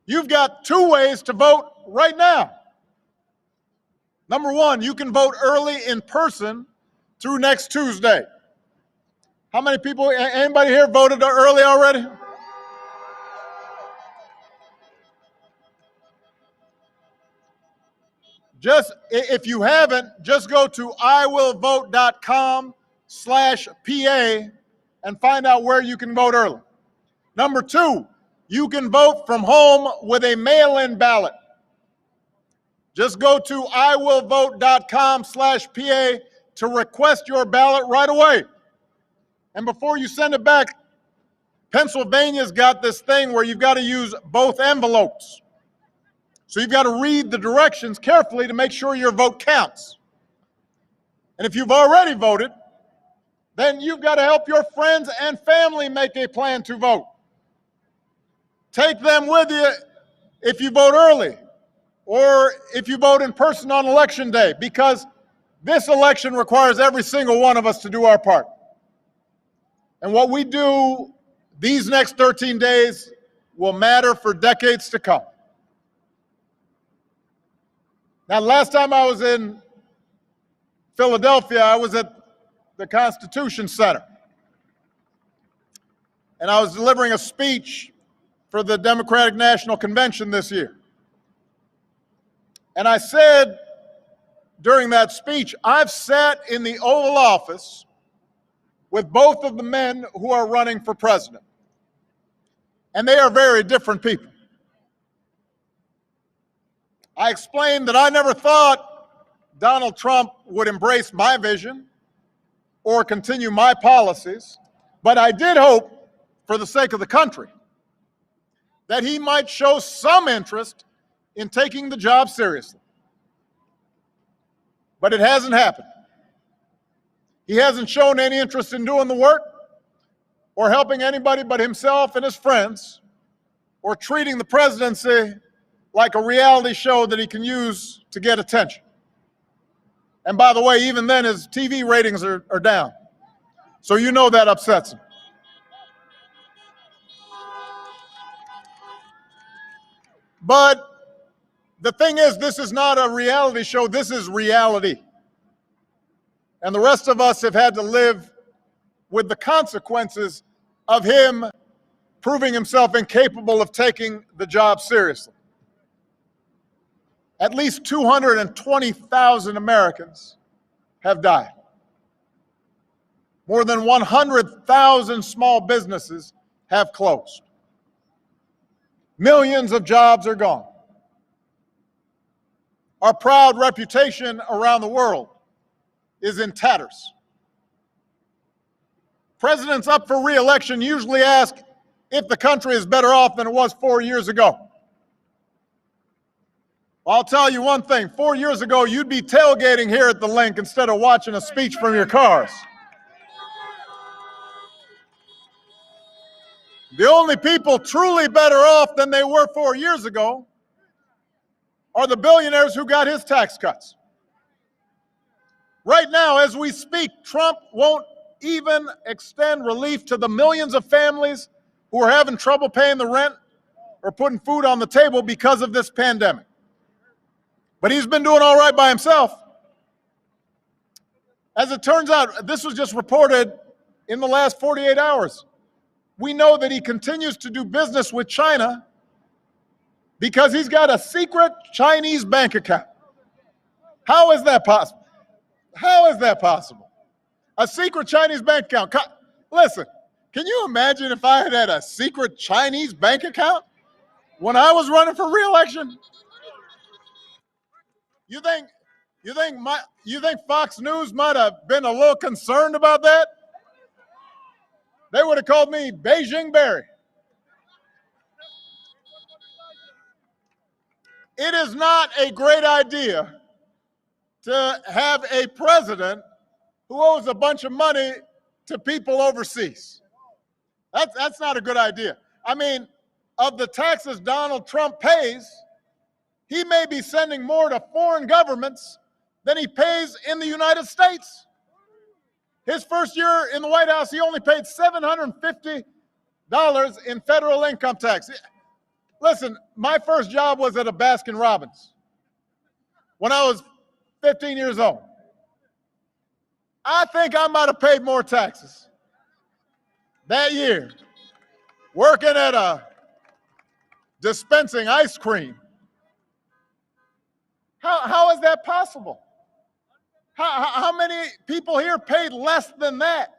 You've got two ways to vote right now. Number one, you can vote early in person through next Tuesday. How many people, anybody here voted early already? Just, if you haven't, just go to iwillvote.com/PA and find out where you can vote early. Number two, you can vote from home with a mail-in ballot. Just go to iwillvote.com/PA to request your ballot right away. And before you send it back, Pennsylvania's got this thing where you've got to use both envelopes. So you've got to read the directions carefully to make sure your vote counts. And if you've already voted, then you've got to help your friends and family make a plan to vote. Take them with you if you vote early or if you vote in person on election day, because this election requires every single one of us to do our part. And what we do these next 13 days will matter for decades to come. Now, last time I was in Philadelphia, I was at the Constitution Center. And I was delivering a speech for the Democratic National Convention this year. And I said during that speech, I've sat in the Oval Office with both of the men who are running for president. And they are very different people. I explained that I never thought Donald Trump would embrace my vision or continue my policies, but I did hope, for the sake of the country, that he might show some interest in taking the job seriously. But it hasn't happened. He hasn't shown any interest in doing the work or helping anybody but himself and his friends, or treating the presidency like a reality show that he can use to get attention. And by the way, even then his TV ratings are down. So you know that upsets him. But the thing is, this is not a reality show, this is reality. And the rest of us have had to live with the consequences of him proving himself incapable of taking the job seriously. At least 220,000 Americans have died. More than 100,000 small businesses have closed. Millions of jobs are gone. Our proud reputation around the world is in tatters. Presidents up for re-election usually ask if the country is better off than it was 4 years ago. Well, I'll tell you one thing, 4 years ago, you'd be tailgating here at the link instead of watching a speech from your cars. The only people truly better off than they were 4 years ago are the billionaires who got his tax cuts. Right now, as we speak, Trump won't even extend relief to the millions of families who are having trouble paying the rent or putting food on the table because of this pandemic. But he's been doing all right by himself. As it turns out, this was just reported in the last 48 hours. We know that he continues to do business with China because he's got a secret Chinese bank account. How is that possible? How is that possible? A secret Chinese bank account. Listen, can you imagine if I had a secret Chinese bank account when I was running for re-election? You think Fox News might have been a little concerned about that? They would have called me Beijing Barry. It is not a great idea to have a president who owes a bunch of money to people overseas. That's not a good idea. I mean, of the taxes Donald Trump pays, he may be sending more to foreign governments than he pays in the United States. His first year in the White House, he only paid $750 in federal income tax. Listen, my first job was at a Baskin Robbins when I was 15 years old. I think I might have paid more taxes that year working at a dispensing ice cream. How is that possible? How many people here paid less than that?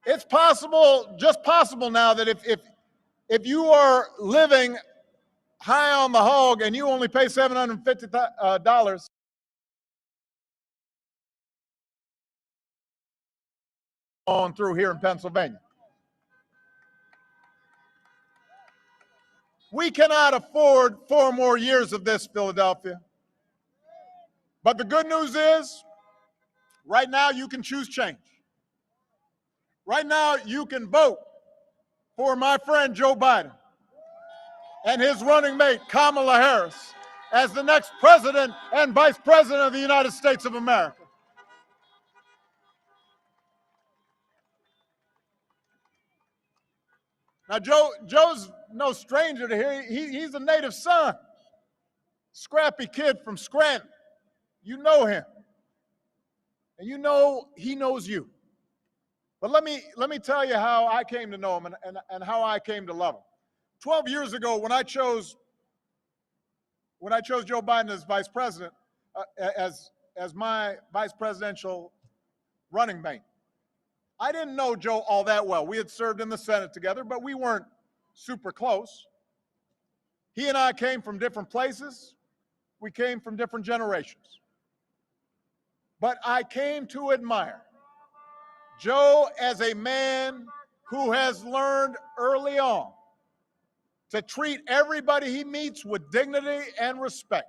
It's possible, just possible now, that if you are living high on the hog and you only pay $750 on through here in Pennsylvania. We cannot afford 4 more years of this, Philadelphia. But the good news is, right now you can choose change. Right now you can vote for my friend Joe Biden and his running mate Kamala Harris as the next president and vice president of the United States of America. Now, Joe's no stranger to here. He's a native son, scrappy kid from Scranton. You know him, and you know he knows you. But let me tell you how I came to know him and how I came to love him. 12 years ago, when I chose Joe Biden as vice president, as my vice presidential running mate, I didn't know Joe all that well. We had served in the Senate together, but we weren't super close. He and I came from different places. We came from different generations. But I came to admire Joe as a man who has learned early on to treat everybody he meets with dignity and respect,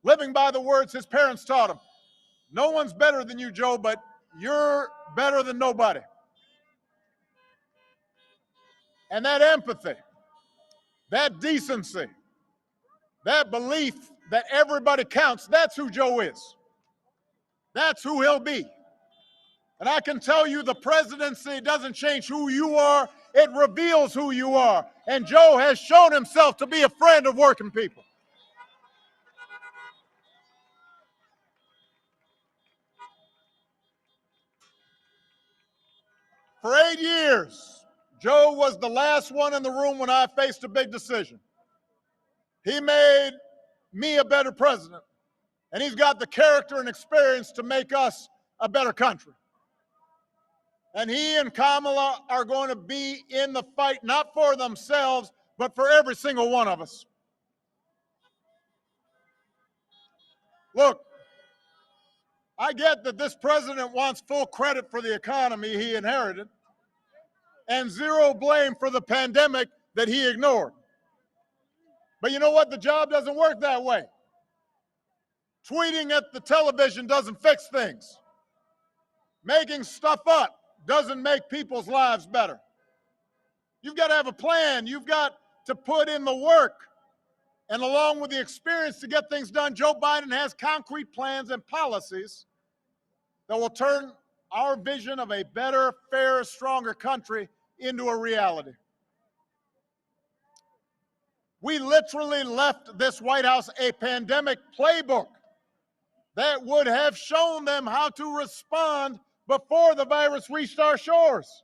living by the words his parents taught him. No one's better than you, Joe, but you're better than nobody. And that empathy, that decency, that belief that everybody counts, that's who Joe is. That's who he'll be. And I can tell you the presidency doesn't change who you are, it reveals who you are. And Joe has shown himself to be a friend of working people. For 8 years, Joe was the last one in the room when I faced a big decision. He made me a better president, and he's got the character and experience to make us a better country. And he and Kamala are going to be in the fight, not for themselves, but for every single one of us. Look, I get that this president wants full credit for the economy he inherited and zero blame for the pandemic that he ignored. But you know what? The job doesn't work that way. Tweeting at the television doesn't fix things. Making stuff up doesn't make people's lives better. You've got to have a plan. You've got to put in the work. And along with the experience to get things done, Joe Biden has concrete plans and policies that will turn our vision of a better, fairer, stronger country into a reality. We literally left this White House a pandemic playbook that would have shown them how to respond before the virus reached our shores.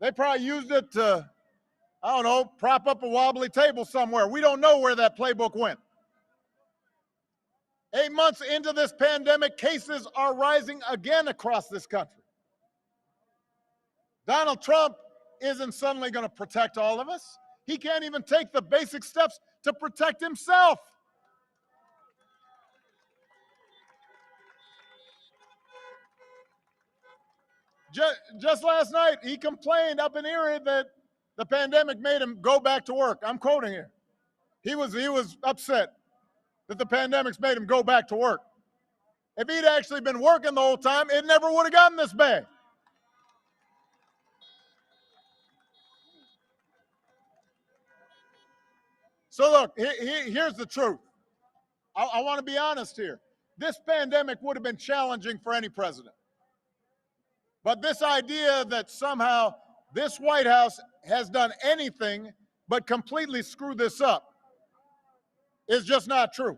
They probably used it to, I don't know, prop up a wobbly table somewhere. We don't know where that playbook went. 8 months into this pandemic, cases are rising again across this country. Donald Trump isn't suddenly going to protect all of us. He can't even take the basic steps to protect himself. Just last night, he complained up in Erie that the pandemic made him go back to work. I'm quoting here. He was upset that the pandemic's made him go back to work. If he'd actually been working the whole time, it never would have gotten this bad. So look, here's the truth. I want to be honest here. This pandemic would have been challenging for any president. But this idea that somehow this White House has done anything but completely screw this up is just not true.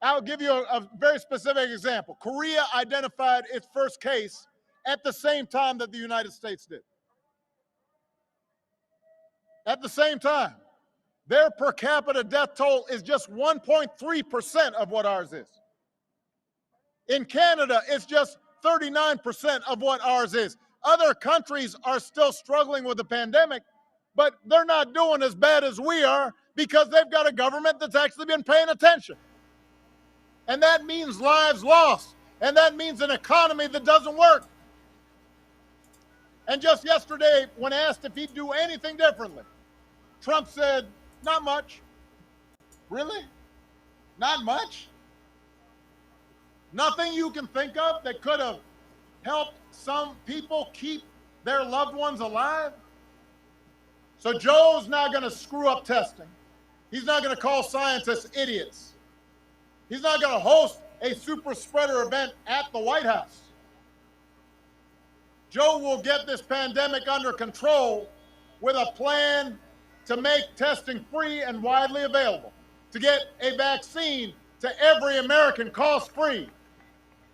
I'll give you a very specific example. Korea identified its first case at the same time that the United States did. At the same time. Their per capita death toll is just 1.3% of what ours is. In Canada, it's just 39% of what ours is. Other countries are still struggling with the pandemic, but they're not doing as bad as we are because they've got a government that's actually been paying attention. And that means lives lost. And that means an economy that doesn't work. And just yesterday, when asked if he'd do anything differently, Trump said, not much. Really? Not much? Nothing you can think of that could have helped some people keep their loved ones alive? So Joe's not going to screw up testing. He's not going to call scientists idiots. He's not going to host a super spreader event at the White House. Joe will get this pandemic under control with a plan to make testing free and widely available, to get a vaccine to every American cost-free,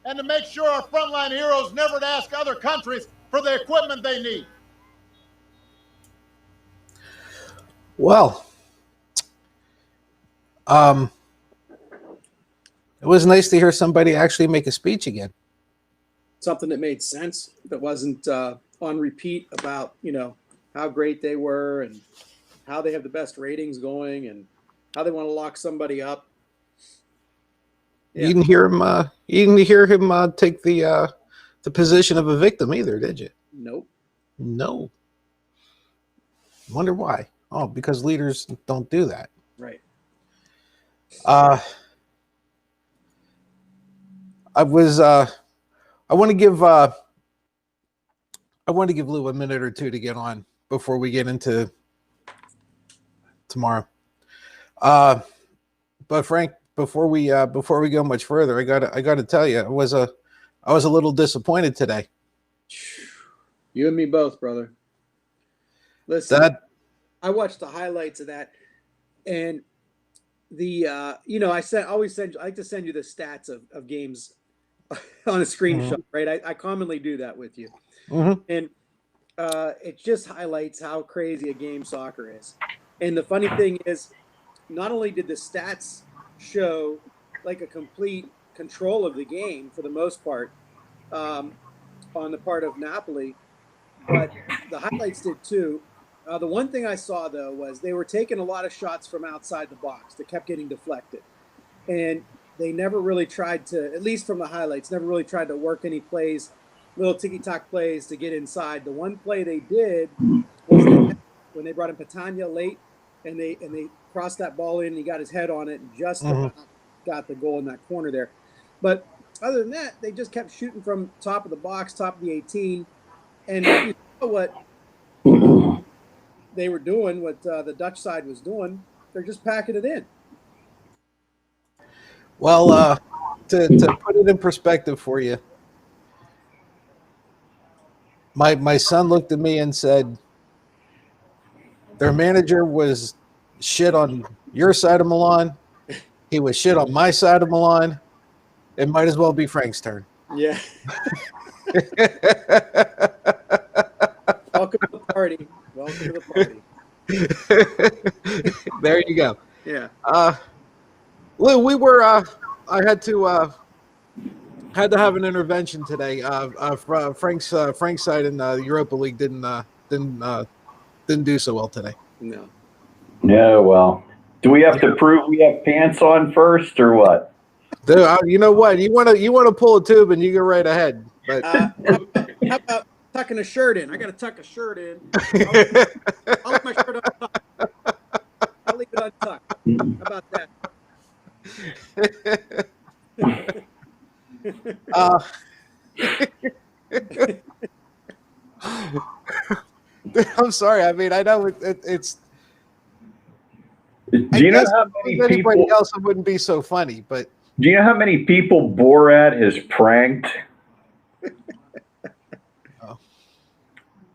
and to make sure our frontline heroes never ask other countries for the equipment they need. Well, it was nice to hear somebody actually make a speech again. Something that made sense, that wasn't on repeat about, how great they were and how they have the best ratings going and how they want to lock somebody up. Yeah. You didn't hear him. You didn't hear him take the position of a victim either, did you? Nope. No. Wonder why? Oh, because leaders don't do that. Right. I want to give Lou a minute or two to get on before we get into tomorrow. But Frank, before we go much further, I gotta tell you, I was a little disappointed today. You and me both, brother. Listen, I watched the highlights of that, and the I like to send you the stats of games on a screenshot, mm-hmm. Right? I commonly do that with you, mm-hmm. And it just highlights how crazy a game soccer is. And the funny thing is, not only did the stats show like a complete control of the game for the most part on the part of Napoli, but the highlights did too. The one thing I saw, though, was they were taking a lot of shots from outside the box that kept getting deflected. And they never really tried to, at least from the highlights, never really tried to work any plays, little ticky-tack plays to get inside. The one play they did was when they brought in Patania late, and they crossed that ball in, and he got his head on it and just about got the goal in that corner there. But other than that, they just kept shooting from top of the box, top of the 18. And you saw what they were doing, what the Dutch side was doing. They're just packing it in. Well, to put it in perspective for you, my son looked at me and said, their manager was shit on your side of Milan. He was shit on my side of Milan. It might as well be Frank's turn. Yeah. Welcome to the party. Welcome to the party. There you go. Yeah. Lou, we were. I had to have an intervention today. Frank's side in the Europa League didn't do so well today. No. Yeah. Well, do we have to prove we have pants on first, or what? Dude, you know what? You want to pull a tube and you go right ahead. But how about tucking a shirt in? I got to tuck a shirt in. I'll leave my shirt untucked. I'll leave it untucked. How about that? I'm sorry. I mean, I know it's. Do you know how many anybody people? Else it wouldn't be so funny, but. Do you know how many people Borat has pranked? Oh.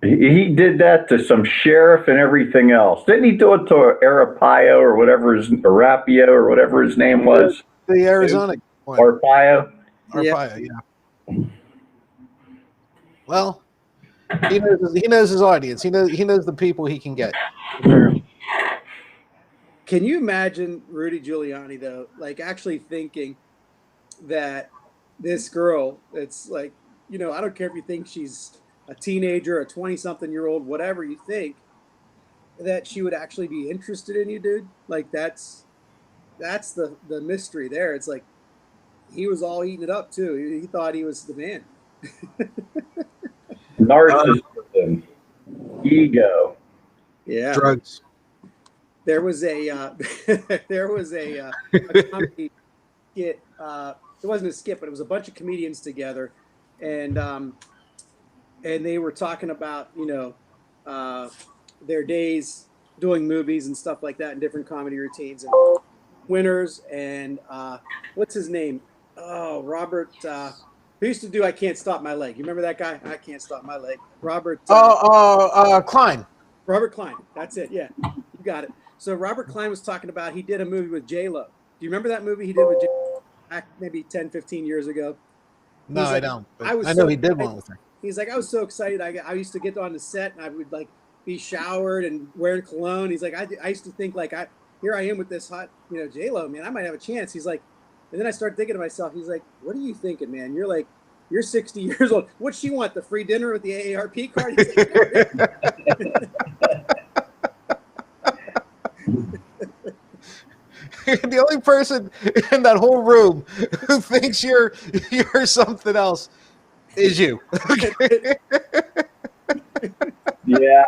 He did that to some sheriff and everything else. Didn't he do it to Arapio or whatever Arapio or whatever his name was? The Arizona one. Arpaio. Arpaio, yeah. Well, he knows his audience. He knows the people he can get. Can you imagine Rudy Giuliani though, like actually thinking that this girl, it's like, you know, I don't care if you think she's a teenager, a 20-something-year-old, whatever you think, that she would actually be interested in you, dude? Like that's the mystery there. It's like he was all eating it up too. He thought he was the man. Narcissism, ego, Yeah. Drugs. There was a comedy skit. It wasn't a skit, but it was a bunch of comedians together, and they were talking about, you know, their days doing movies and stuff like that, and different comedy routines and winners. And what's his name? Oh, Robert. Who used to do I Can't Stop My Leg? You remember that guy? I Can't Stop My Leg. Robert. Klein. Robert Klein. That's it. Yeah, you got it. So Robert Klein was talking about he did a movie with J-Lo. Do you remember that movie he did with J-Lo back maybe 10, 15 years ago? No, like, I don't. But I know so he did one with her. He's like, I was so excited. I used to get on the set and I would like be showered and wearing cologne. He's like, I used to think like, here I am with this hot, you know, J-Lo, man, I might have a chance. He's like, and then I started thinking to myself, he's like, what are you thinking, man? You're 60 years old. What'd she want? The free dinner with the AARP card? He's like, the only person in that whole room who thinks you're something else is you. Yeah.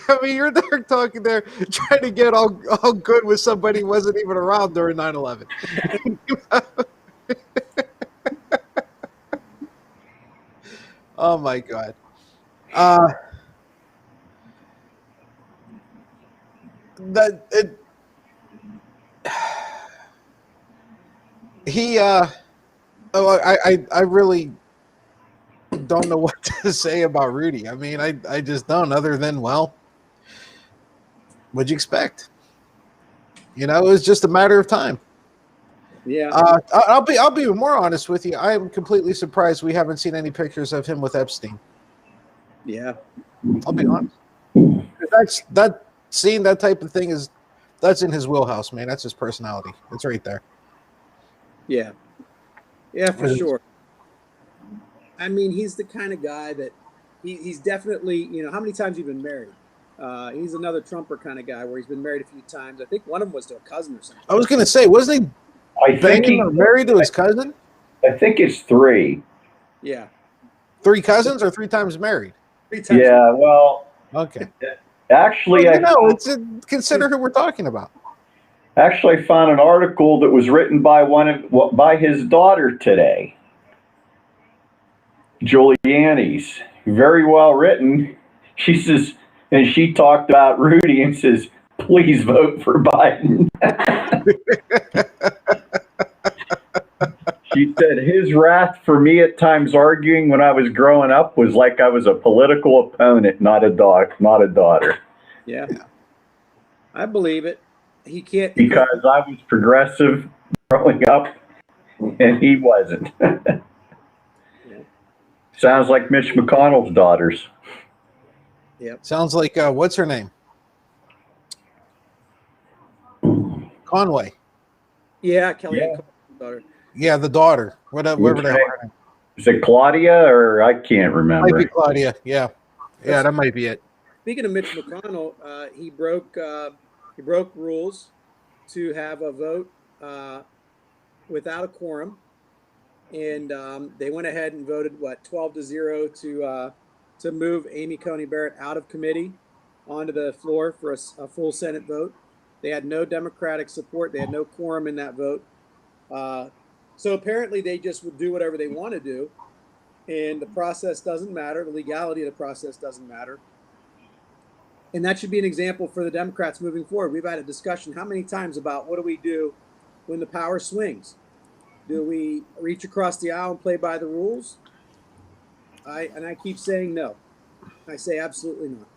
I mean, you're there talking there, trying to get all good with somebody who wasn't even around during 9/11. Oh my God. I really don't know what to say about Rudy. I mean, I just don't, other than, well, what'd you expect? You know, it was just a matter of time. yeah. I'll be more honest with you. I am completely surprised we haven't seen any pictures of him with Epstein. Yeah. I'll be honest. Seeing that type of thing that's in his wheelhouse, man. That's his personality. It's right there. Yeah. Yeah, for sure. I mean, he's the kind of guy that he's definitely, you know, how many times have you been married? He's another Trumper kind of guy where he's been married a few times. I think one of them was to a cousin or something. I was going to say, wasn't he married to his cousin? I think it's 3. Yeah. 3 cousins or 3 times married? 3 times. Yeah, well, Okay. actually, consider who we're talking about. Actually, I found an article that was written by his daughter today. Giuliani's, very well written. She says, and she talked about Rudy and says, please vote for Biden. She said his wrath for me at times arguing when I was growing up was like I was a political opponent, not a daughter. Yeah. I believe it. He can't. Because I was progressive growing up and he wasn't. Sounds like Mitch McConnell's daughters. Yep. Sounds like, what's her name? Conway. Yeah, Kellyanne Yeah. Conway's daughter. Yeah, the daughter. Whatever the hell. Is it Claudia or I can't remember? Might be Claudia. Yeah. Yeah, that might be it. Speaking of Mitch McConnell, he broke rules to have a vote without a quorum, and they went ahead and voted 12-0 to move Amy Coney Barrett out of committee onto the floor for a full Senate vote. They had no Democratic support. They had no quorum in that vote. So apparently they just would do whatever they want to do, and the process doesn't matter. The legality of the process doesn't matter. And that should be an example for the Democrats moving forward. We've had a discussion how many times about what do we do when the power swings? Do we reach across the aisle and play by the rules? I keep saying no. I say absolutely not.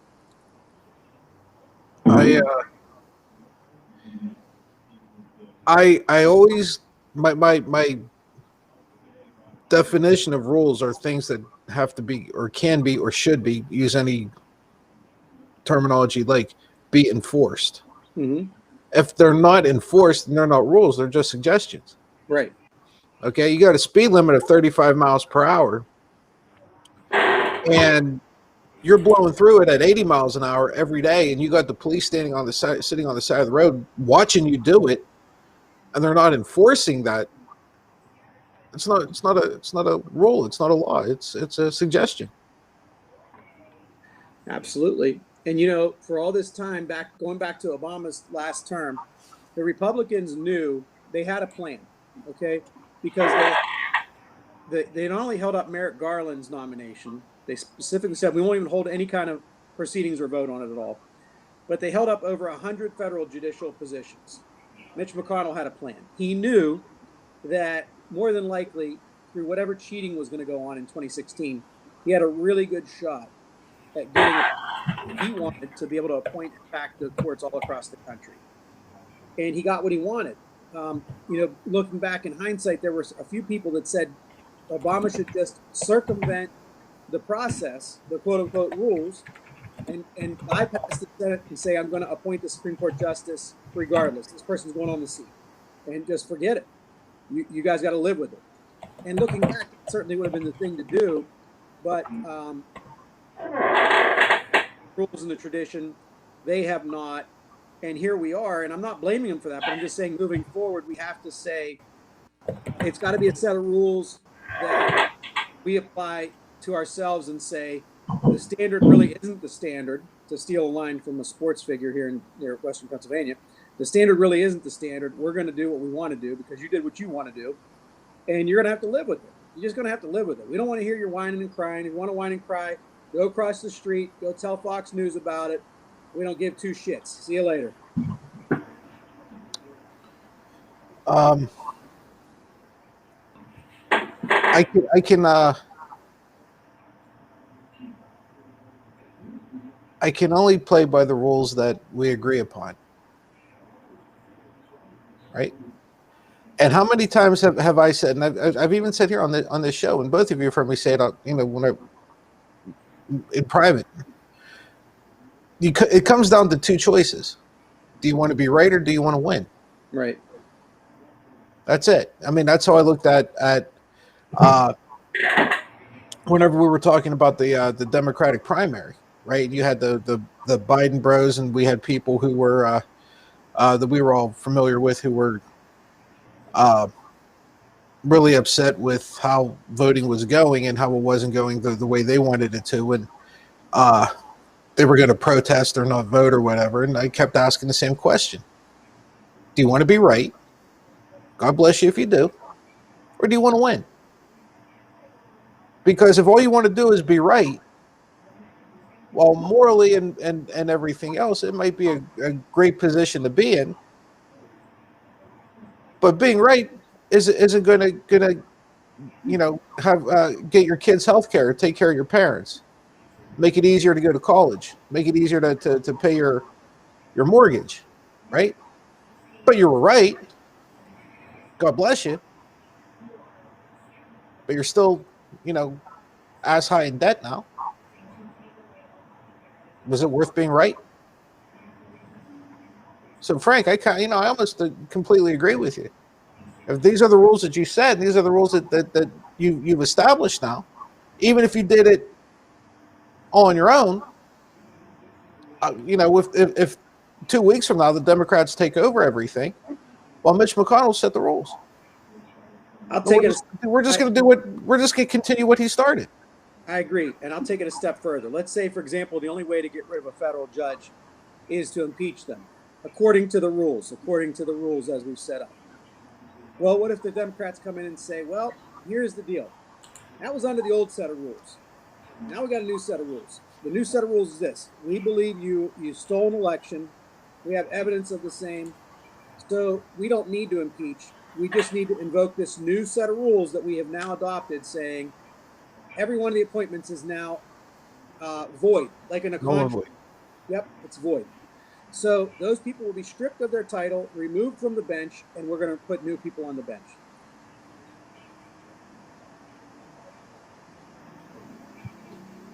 I always my definition of rules are things that have to be or can be or should be, use any terminology like, be enforced. Mm-hmm. If they're not enforced, and they're not rules, they're just suggestions. Right. Okay, you got a speed limit of 35 miles per hour, and you're blowing through it at 80 miles an hour every day, and you got the police standing on the side, sitting on the side of the road, watching you do it, and they're not enforcing that. It's not a rule. It's not a law. It's a suggestion. Absolutely. And for all this time going back to Obama's last term, the Republicans knew they had a plan, okay? Because they not only held up Merrick Garland's nomination, they specifically said we won't even hold any kind of proceedings or vote on it at all. But they held up over 100 federal judicial positions. Mitch McConnell had a plan. He knew that more than likely, through whatever cheating was going to go on in 2016, he had a really good shot at getting what he wanted to be able to appoint back the courts all across the country. And he got what he wanted. Looking back in hindsight, there were a few people that said Obama should just circumvent the process, the quote unquote rules, and bypass the Senate and say, I'm going to appoint the Supreme Court justice regardless. This person's going on the seat. And just forget it. You guys got to live with it. And looking back, it certainly would have been the thing to do. But rules and the tradition, they have not. And here we are. And I'm not blaming them for that, but I'm just saying moving forward, we have to say it's got to be a set of rules that we apply to ourselves and say the standard really isn't the standard, to steal a line from a sports figure here near Western Pennsylvania. The standard really isn't the standard. We're going to do what we want to do because you did what you want to do, and you're going to have to live with it. You're just going to have to live with it. We don't want to hear you whining and crying. If you want to whine and cry, go across the street, go tell Fox News about it. We don't give two shits. See you later. I can only play by the rules that we agree upon, right? And how many times have I said, and I've even said here on this show, and both of you have heard me say it, when in private, it comes down to two choices: do you want to be right or do you want to win? Right. That's it. I mean, that's how I looked at whenever we were talking about the Democratic primary, right? You had the Biden bros, and we had people who were that we were all familiar with who were really upset with how voting was going and how it wasn't going the way they wanted it to, and they were going to protest or not vote or whatever. And I kept asking the same question: do you want to be right? God bless you if you do. Or do you want to win? Because if all you want to do is be right, well, morally and everything else, it might be a great position to be in. But being right isn't going to have get your kids health care, take care of your parents, make it easier to go to college, make it easier to pay your mortgage, right? But you were right. God bless you. But you're still, ass high in debt now. Was it worth being right? So, Frank, I almost completely agree with you. If these are the rules that you said, these are the rules that you've established now, even if you did it all on your own, if 2 weeks from now the Democrats take over everything, well, Mitch McConnell set the rules. We're just going to continue what he started. I agree, and I'll take it a step further. Let's say, for example, the only way to get rid of a federal judge is to impeach them, according to the rules as we've set up. Well, what if the Democrats come in and say, well, here's the deal. That was under the old set of rules. Now we got a new set of rules. The new set of rules is this. We believe you stole an election. We have evidence of the same. So we don't need to impeach. we just need to invoke this new set of rules that we have now adopted, saying every one of the appointments is now void, like in a Null and contract. void. Yep, it's void. So those people will be stripped of their title, removed from the bench, and we're going to put new people on the bench.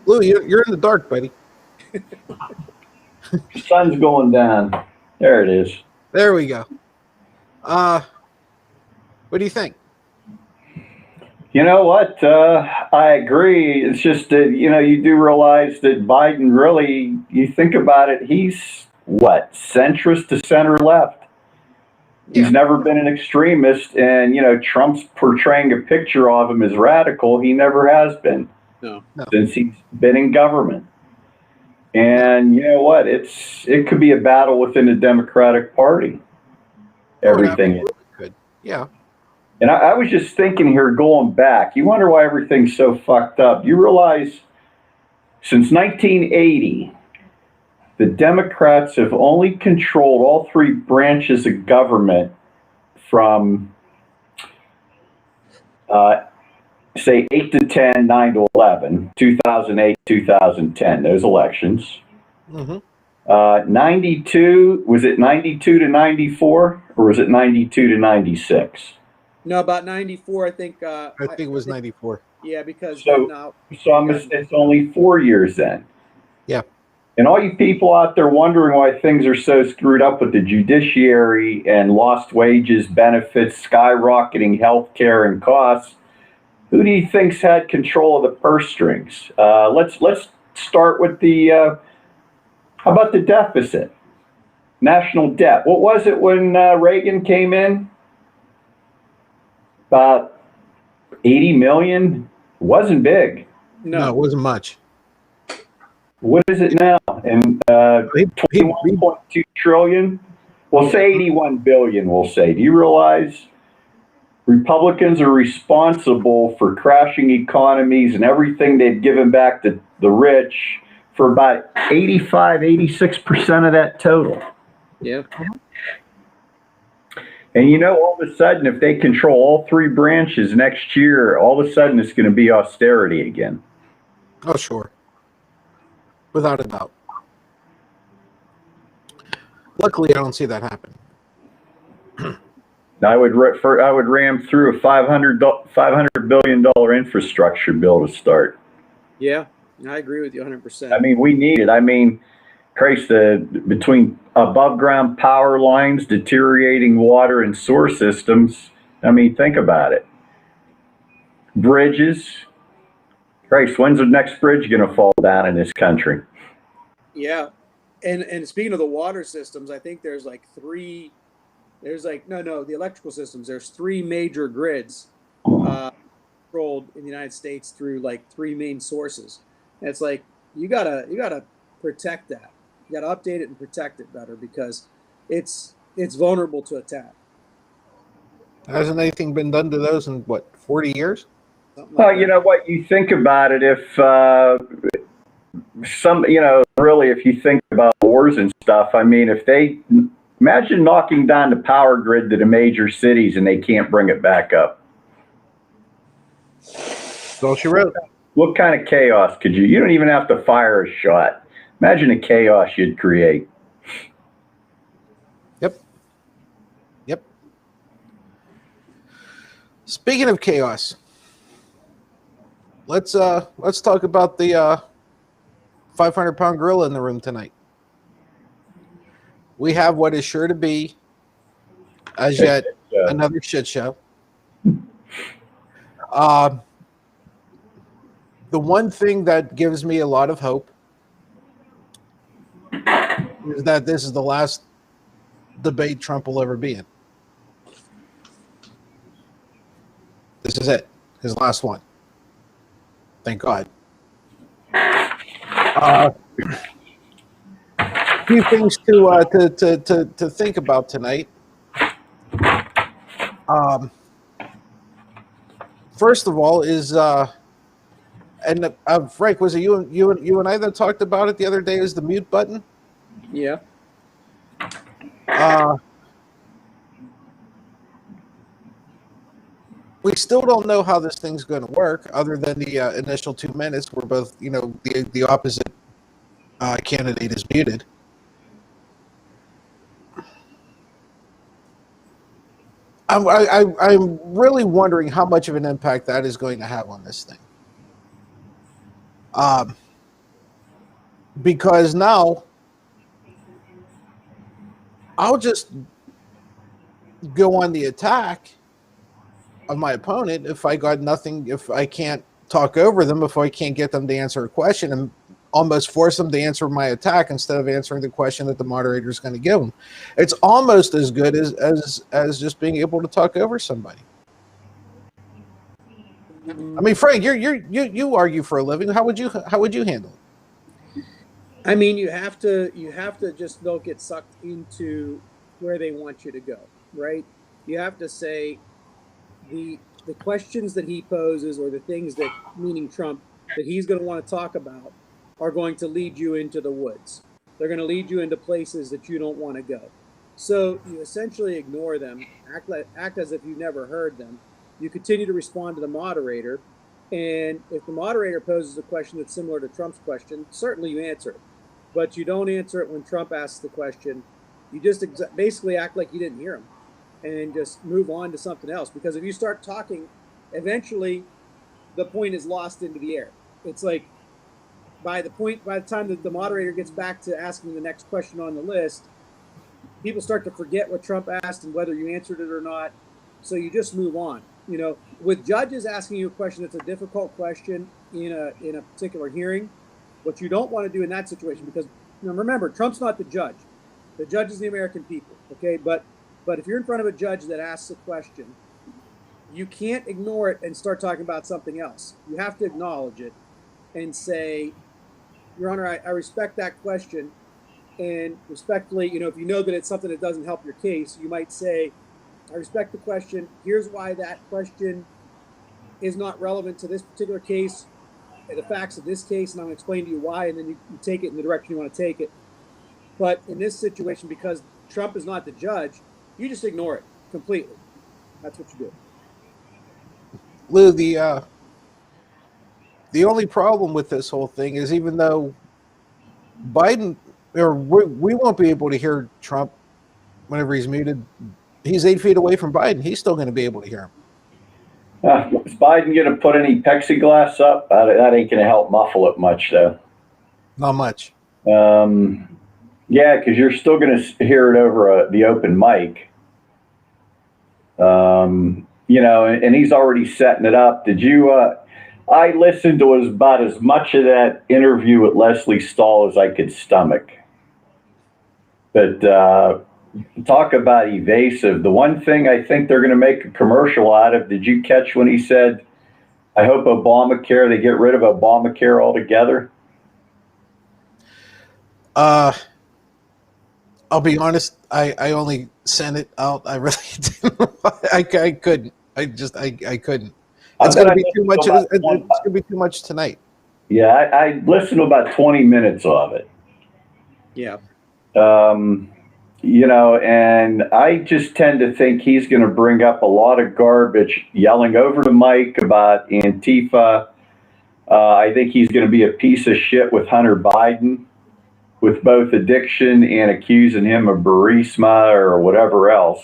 Lou, you're in the dark, buddy. Sun's going down. There it is. There we go. What do you think? You know what? I agree. It's just that, you do realize that Biden really, you think about it, he's what? Centrist to center left. Yeah. He's never been an extremist. And, Trump's portraying a picture of him as radical. He never has been. No. Since he's been in government. And you know what? It could be a battle within the Democratic Party. Everything is. Good. Yeah. And I was just thinking here, going back, you wonder why everything's so fucked up. You realize since 1980, the Democrats have only controlled all three branches of government from, say, 8 to 10, 9 to 11, 2008, 2010, those elections. Mm-hmm. 92, was it 92 to 94, or was it 92 to 96? No, about 94, I think. I think it was 94. Yeah, because So it's only 4 years then. Yeah. And all you people out there wondering why things are so screwed up with the judiciary and lost wages, benefits, skyrocketing healthcare and costs, who do you think's had control of the purse strings? Let's start with how about the deficit? National debt. What was it when Reagan came in? About 80 million. Wasn't big. No, it wasn't much. What is it now? And 21.2 trillion? We'll say 81 billion, we'll say. Do you realize Republicans are responsible for crashing economies and everything they've given back to the rich for about 85, 86% of that total? Yeah. And all of a sudden, if they control all three branches next year, all of a sudden it's going to be austerity again. Oh, sure. Without a doubt. Luckily, I don't see that happen. I would ram through a $500 billion infrastructure bill to start. Yeah, I agree with you 100%. I mean, we need it. I mean, Christ, between above ground power lines, deteriorating water and sewer systems. I mean, think about it. Bridges. Christ, when's the next bridge going to fall down in this country? Yeah. And speaking of the water systems, I think there's like three. There's like the electrical systems. There's three major grids controlled in the United States through like three main sources. And it's like you gotta protect that. You gotta update it and protect it better because it's vulnerable to attack. Hasn't anything been done to those in 40 years? Well, you know what? You think about it. If really, if you think about wars and stuff, I mean, if they imagine knocking down the power grid to the major cities and they can't bring it back up. That's all she wrote. What kind of chaos could you don't even have to fire a shot. Imagine the chaos you'd create. Yep. Speaking of chaos, let's talk about the 500-pound gorilla in the room tonight. We have what is sure to be, as yet, another shit show. The one thing that gives me a lot of hope is that this is the last debate Trump will ever be in. This is it. His last one. Thank God. A few things to think about tonight. First of all is Frank, was it you and I that talked about it the other day? Is the mute button? we still don't know how this thing's going to work, other than the initial 2 minutes where both, the opposite candidate is muted. I'm really wondering how much of an impact that is going to have on this thing. Because now I'll just go on the attack of my opponent if I got nothing, if I can't talk over them, if I can't get them to answer a question, and almost force them to answer my attack instead of answering the question that the moderator is going to give them. It's almost as good as just being able to talk over somebody. I mean, Frank, you argue for a living. How would you handle it? I mean, you have to just don't get sucked into where they want you to go, right? You have to say the questions that he poses, or the things that, meaning Trump, that he's going to want to talk about, are going to lead you into the woods. They're going to lead you into places that you don't want to go. So you essentially ignore them, act as if you never heard them. You continue to respond to the moderator, and if the moderator poses a question that's similar to Trump's question, certainly you answer it. But you don't answer it when Trump asks the question. You just basically act like you didn't hear him, and just move on to something else. Because if you start talking, eventually the point is lost into the air. It's like by the time that the moderator gets back to asking the next question on the list, people start to forget what Trump asked and whether you answered it or not. So you just move on. With judges asking you a question that's a difficult question in a particular hearing, what you don't want to do in that situation, because remember, Trump's not the judge. The judge is the American people. Okay, but if you're in front of a judge that asks a question, you can't ignore it and start talking about something else. You have to acknowledge it and say, Your Honor, I respect that question. And respectfully, if you know that it's something that doesn't help your case, you might say, I respect the question. Here's why that question is not relevant to this particular case, the facts of this case, and I'm going to explain to you why, and then you take it in the direction you want to take it. But in this situation, because Trump is not the judge, you just ignore it completely. That's what you do. Lou, the only problem with this whole thing is, even though Biden, or we won't be able to hear Trump whenever he's muted, he's 8 feet away from Biden. He's still going to be able to hear him. Is Biden going to put any plexiglass up? That ain't going to help muffle it much, though. Not much. Yeah, because you're still going to hear it over the open mic. And he's already setting it up. Did you? I listened to about as much of that interview with Leslie Stahl as I could stomach. But talk about evasive. The one thing I think they're going to make a commercial out of, did you catch when he said, I hope they get rid of Obamacare altogether? I'll be honest, I only sent it out. I really didn't. I couldn't. I couldn't. It's going to be too much. It's going to be too much tonight. Yeah, I listened to about 20 minutes of it. Yeah. And I just tend to think he's going to bring up a lot of garbage, yelling over the mic about Antifa. I think he's going to be a piece of shit with Hunter Biden, with both addiction and accusing him of Burisma or whatever else.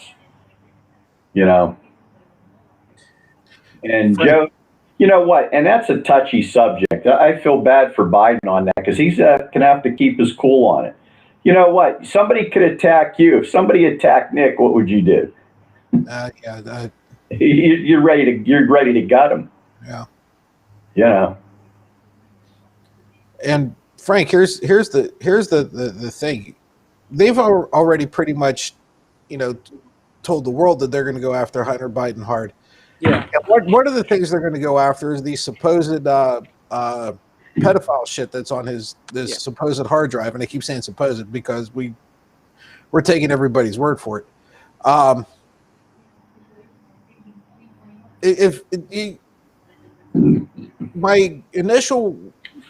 And Joe, you know what? And that's a touchy subject. I feel bad for Biden on that, because he's going to have to keep his cool on it. You know what? Somebody could attack you. If somebody attacked Nick, what would you do? You're ready to gut him. Yeah. And Frank, here's the thing. They've already pretty much, told the world that they're going to go after Hunter Biden hard. Yeah. And one of the things they're going to go after is the supposed pedophile shit that's on this supposed hard drive, and I keep saying supposed because we're taking everybody's word for it. My initial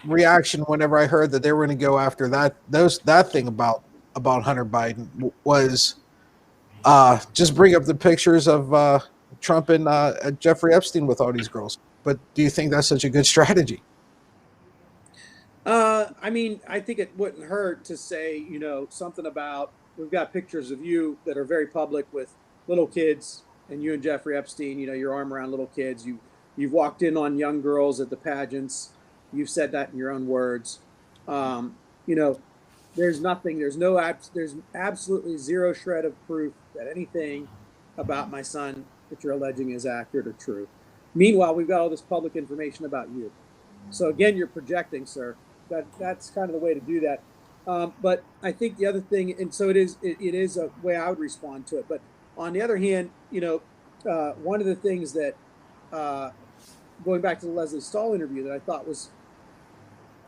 reaction whenever I heard that they were going to go after that thing about Hunter Biden was just bring up the pictures of Trump and Jeffrey Epstein with all these girls. But do you think that's such a good strategy? I mean, I think it wouldn't hurt to say, something about we've got pictures of you that are very public with little kids, and you and Jeffrey Epstein, your arm around little kids. You've walked in on young girls at the pageants. You've said that in your own words. You know, there's nothing. There's absolutely zero shred of proof that anything about my son that you're alleging is accurate or true. Meanwhile, we've got all this public information about you. So again, you're projecting, sir. That's kind of the way to do that. But I think the other thing, and so it is a way I would respond to it. But on the other hand, one of the things that going back to the Leslie Stahl interview that I thought was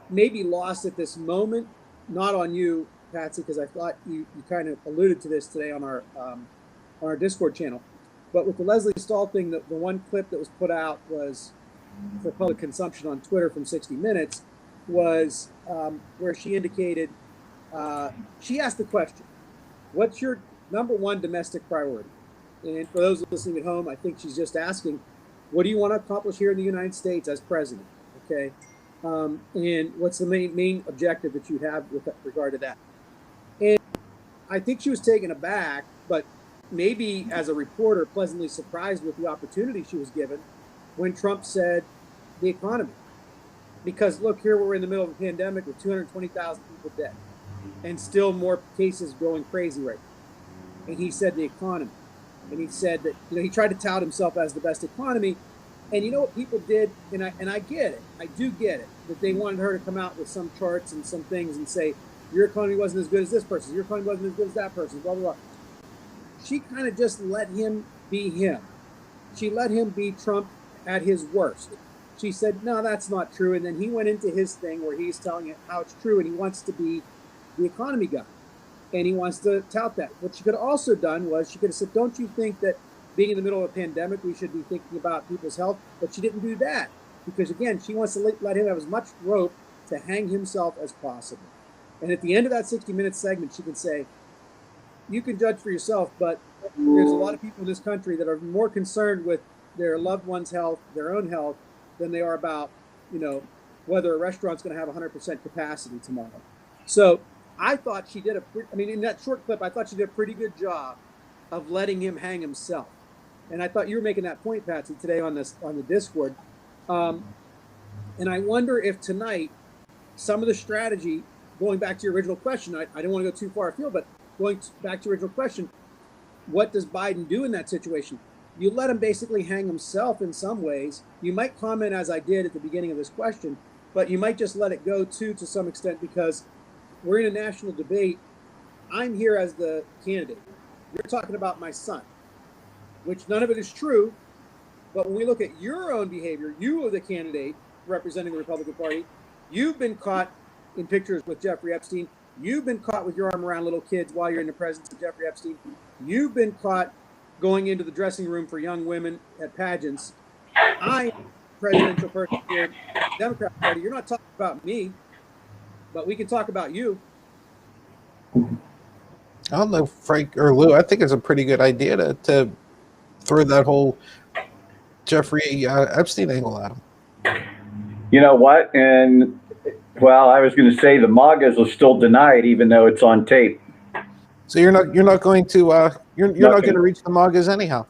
maybe lost at this moment, not on you, Patsy, because I thought you kind of alluded to this today on our Discord channel. But with the Leslie Stahl thing, the one clip that was put out was for public consumption on Twitter from 60 Minutes was where she indicated, she asked the question, what's your number one domestic priority? And for those listening at home, I think she's just asking, what do you want to accomplish here in the United States as president? Okay. And what's the main objective that you have with regard to that? And I think she was taken aback, but maybe as a reporter, pleasantly surprised with the opportunity she was given when Trump said the economy. Because look, here we're in the middle of a pandemic with 220,000 people dead and still more cases going crazy right now. And he said the economy. And he said that, he tried to tout himself as the best economy. And you know what people did, and I get it, I do get it, that they wanted her to come out with some charts and some things and say, your economy wasn't as good as this person's, your economy wasn't as good as that person's, blah, blah, blah. She kind of just let him be him. She let him be Trump at his worst. She said, no, that's not true. And then he went into his thing where he's telling it how it's true, and he wants to be the economy guy. And he wants to tout that. What she could have also done was she could have said, don't you think that being in the middle of a pandemic, we should be thinking about people's health? But she didn't do that because, again, she wants to let him have as much rope to hang himself as possible. And at the end of that 60-minute segment, she can say, you can judge for yourself, but there's a lot of people in this country that are more concerned with their loved one's health, their own health, than they are about, whether a restaurant's going to have 100% capacity tomorrow. So I thought she did in that short clip, I thought she did a pretty good job of letting him hang himself. And I thought you were making that point, Patsy, today on the Discord. And I wonder if tonight, some of the strategy, going back to your original question, I didn't want to go too far afield, but going back to your original question, what does Biden do in that situation? You let him basically hang himself in some ways. You might comment, as I did at the beginning of this question, but you might just let it go too, to some extent, because we're in a national debate. I'm here as the candidate. You're talking about my son, which none of it is true. But when we look at your own behavior, you are the candidate representing the Republican Party. You've been caught in pictures with Jeffrey Epstein. You've been caught with your arm around little kids while you're in the presence of Jeffrey Epstein. You've been caught going into the dressing room for young women at pageants. I'm presidential person here in the Democrat Party. You're not talking about me, but we can talk about you. I don't know, Frank or Lou. I think it's a pretty good idea to throw that whole Jeffrey Epstein angle at him. You know what? And well, I was going to say the MAGAs will still deny it, even though it's on tape. So you're not going to you're not going to reach the MAGAs anyhow.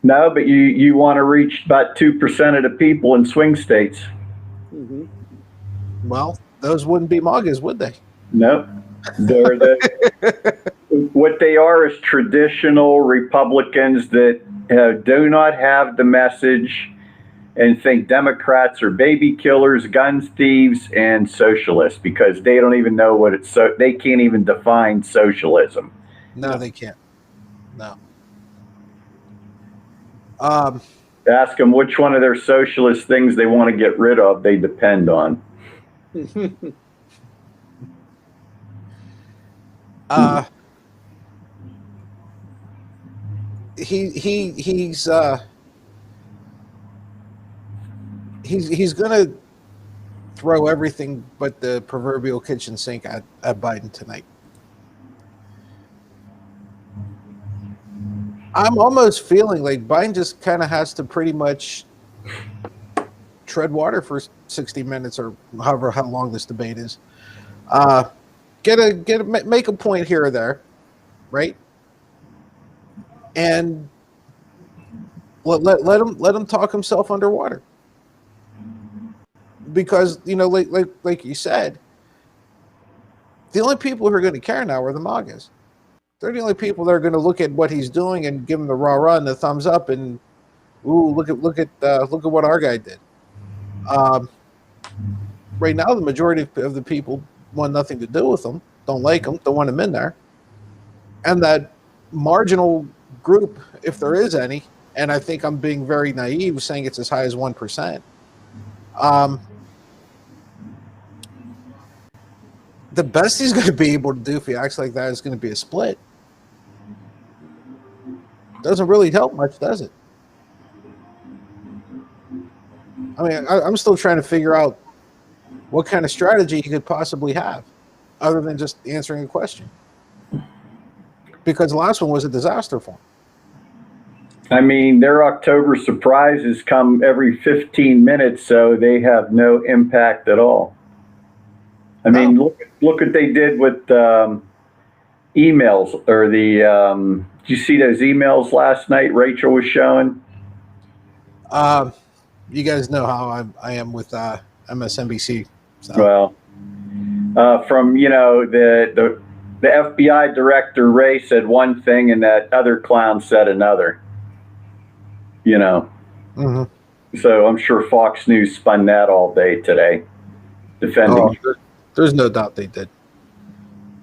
No, but you want to reach about 2% of the people in swing states. Mm-hmm. Well, those wouldn't be MAGAs, would they? Nope. What they are is traditional Republicans that do not have the message and think Democrats are baby killers, gun thieves, and socialists, because they don't even know what it's. So they can't even define socialism. No, they can't. No. Ask them which one of their socialist things they want to get rid of. They depend on. He's going to throw everything but the proverbial kitchen sink at Biden tonight. I'm almost feeling like Biden just kind of has to pretty much tread water for 60 minutes or however how long this debate is. Make a point here or there, right? And let him talk himself underwater. Because, like you said, the only people who are going to care now are the MAGAs. They're the only people that are going to look at what he's doing and give him the rah-rah and the thumbs up and ooh, look at what our guy did. Right now, the majority of the people want nothing to do with him, don't like him, don't want him in there, and that marginal group, if there is any, and I think I'm being very naive saying it's as high as 1%. The best he's going to be able to do if he acts like that is going to be a split. Doesn't really help much, does it? I mean, I'm still trying to figure out what kind of strategy he could possibly have other than just answering a question. Because the last one was a disaster for him. I mean, their October surprises come every 15 minutes, so they have no impact at all. I mean, look what they did with emails or did you see those emails last night Rachel was showing? You guys know how I am with MSNBC. So. Well, from, the FBI director, Ray, said one thing and that other clown said another, Mm-hmm. So I'm sure Fox News spun that all day today, defending. Oh, there's no doubt they did.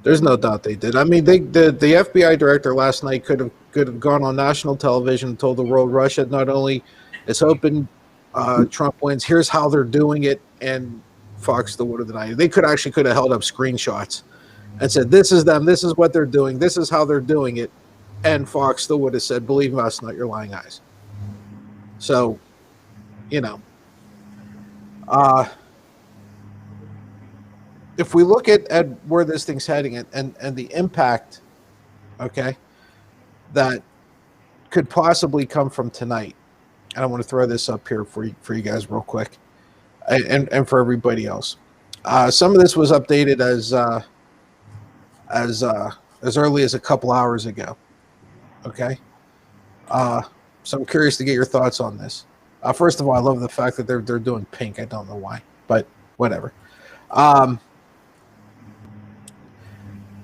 There's no doubt they did. I mean, the FBI director last night could have gone on national television and told the world Russia not only is hoping Trump wins, here's how they're doing it, and Fox still would have denied it. They could have held up screenshots and said, this is them, this is what they're doing, this is how they're doing it, and Fox still would have said, believe us, not your lying eyes. So, if we look at where this thing's heading and the impact, okay, that could possibly come from tonight, and I want to throw this up here for you guys real quick, and for everybody else. Some of this was updated as early as a couple hours ago. Okay, so I'm curious to get your thoughts on this. First of all, I love the fact that they're doing pink. I don't know why, but whatever. The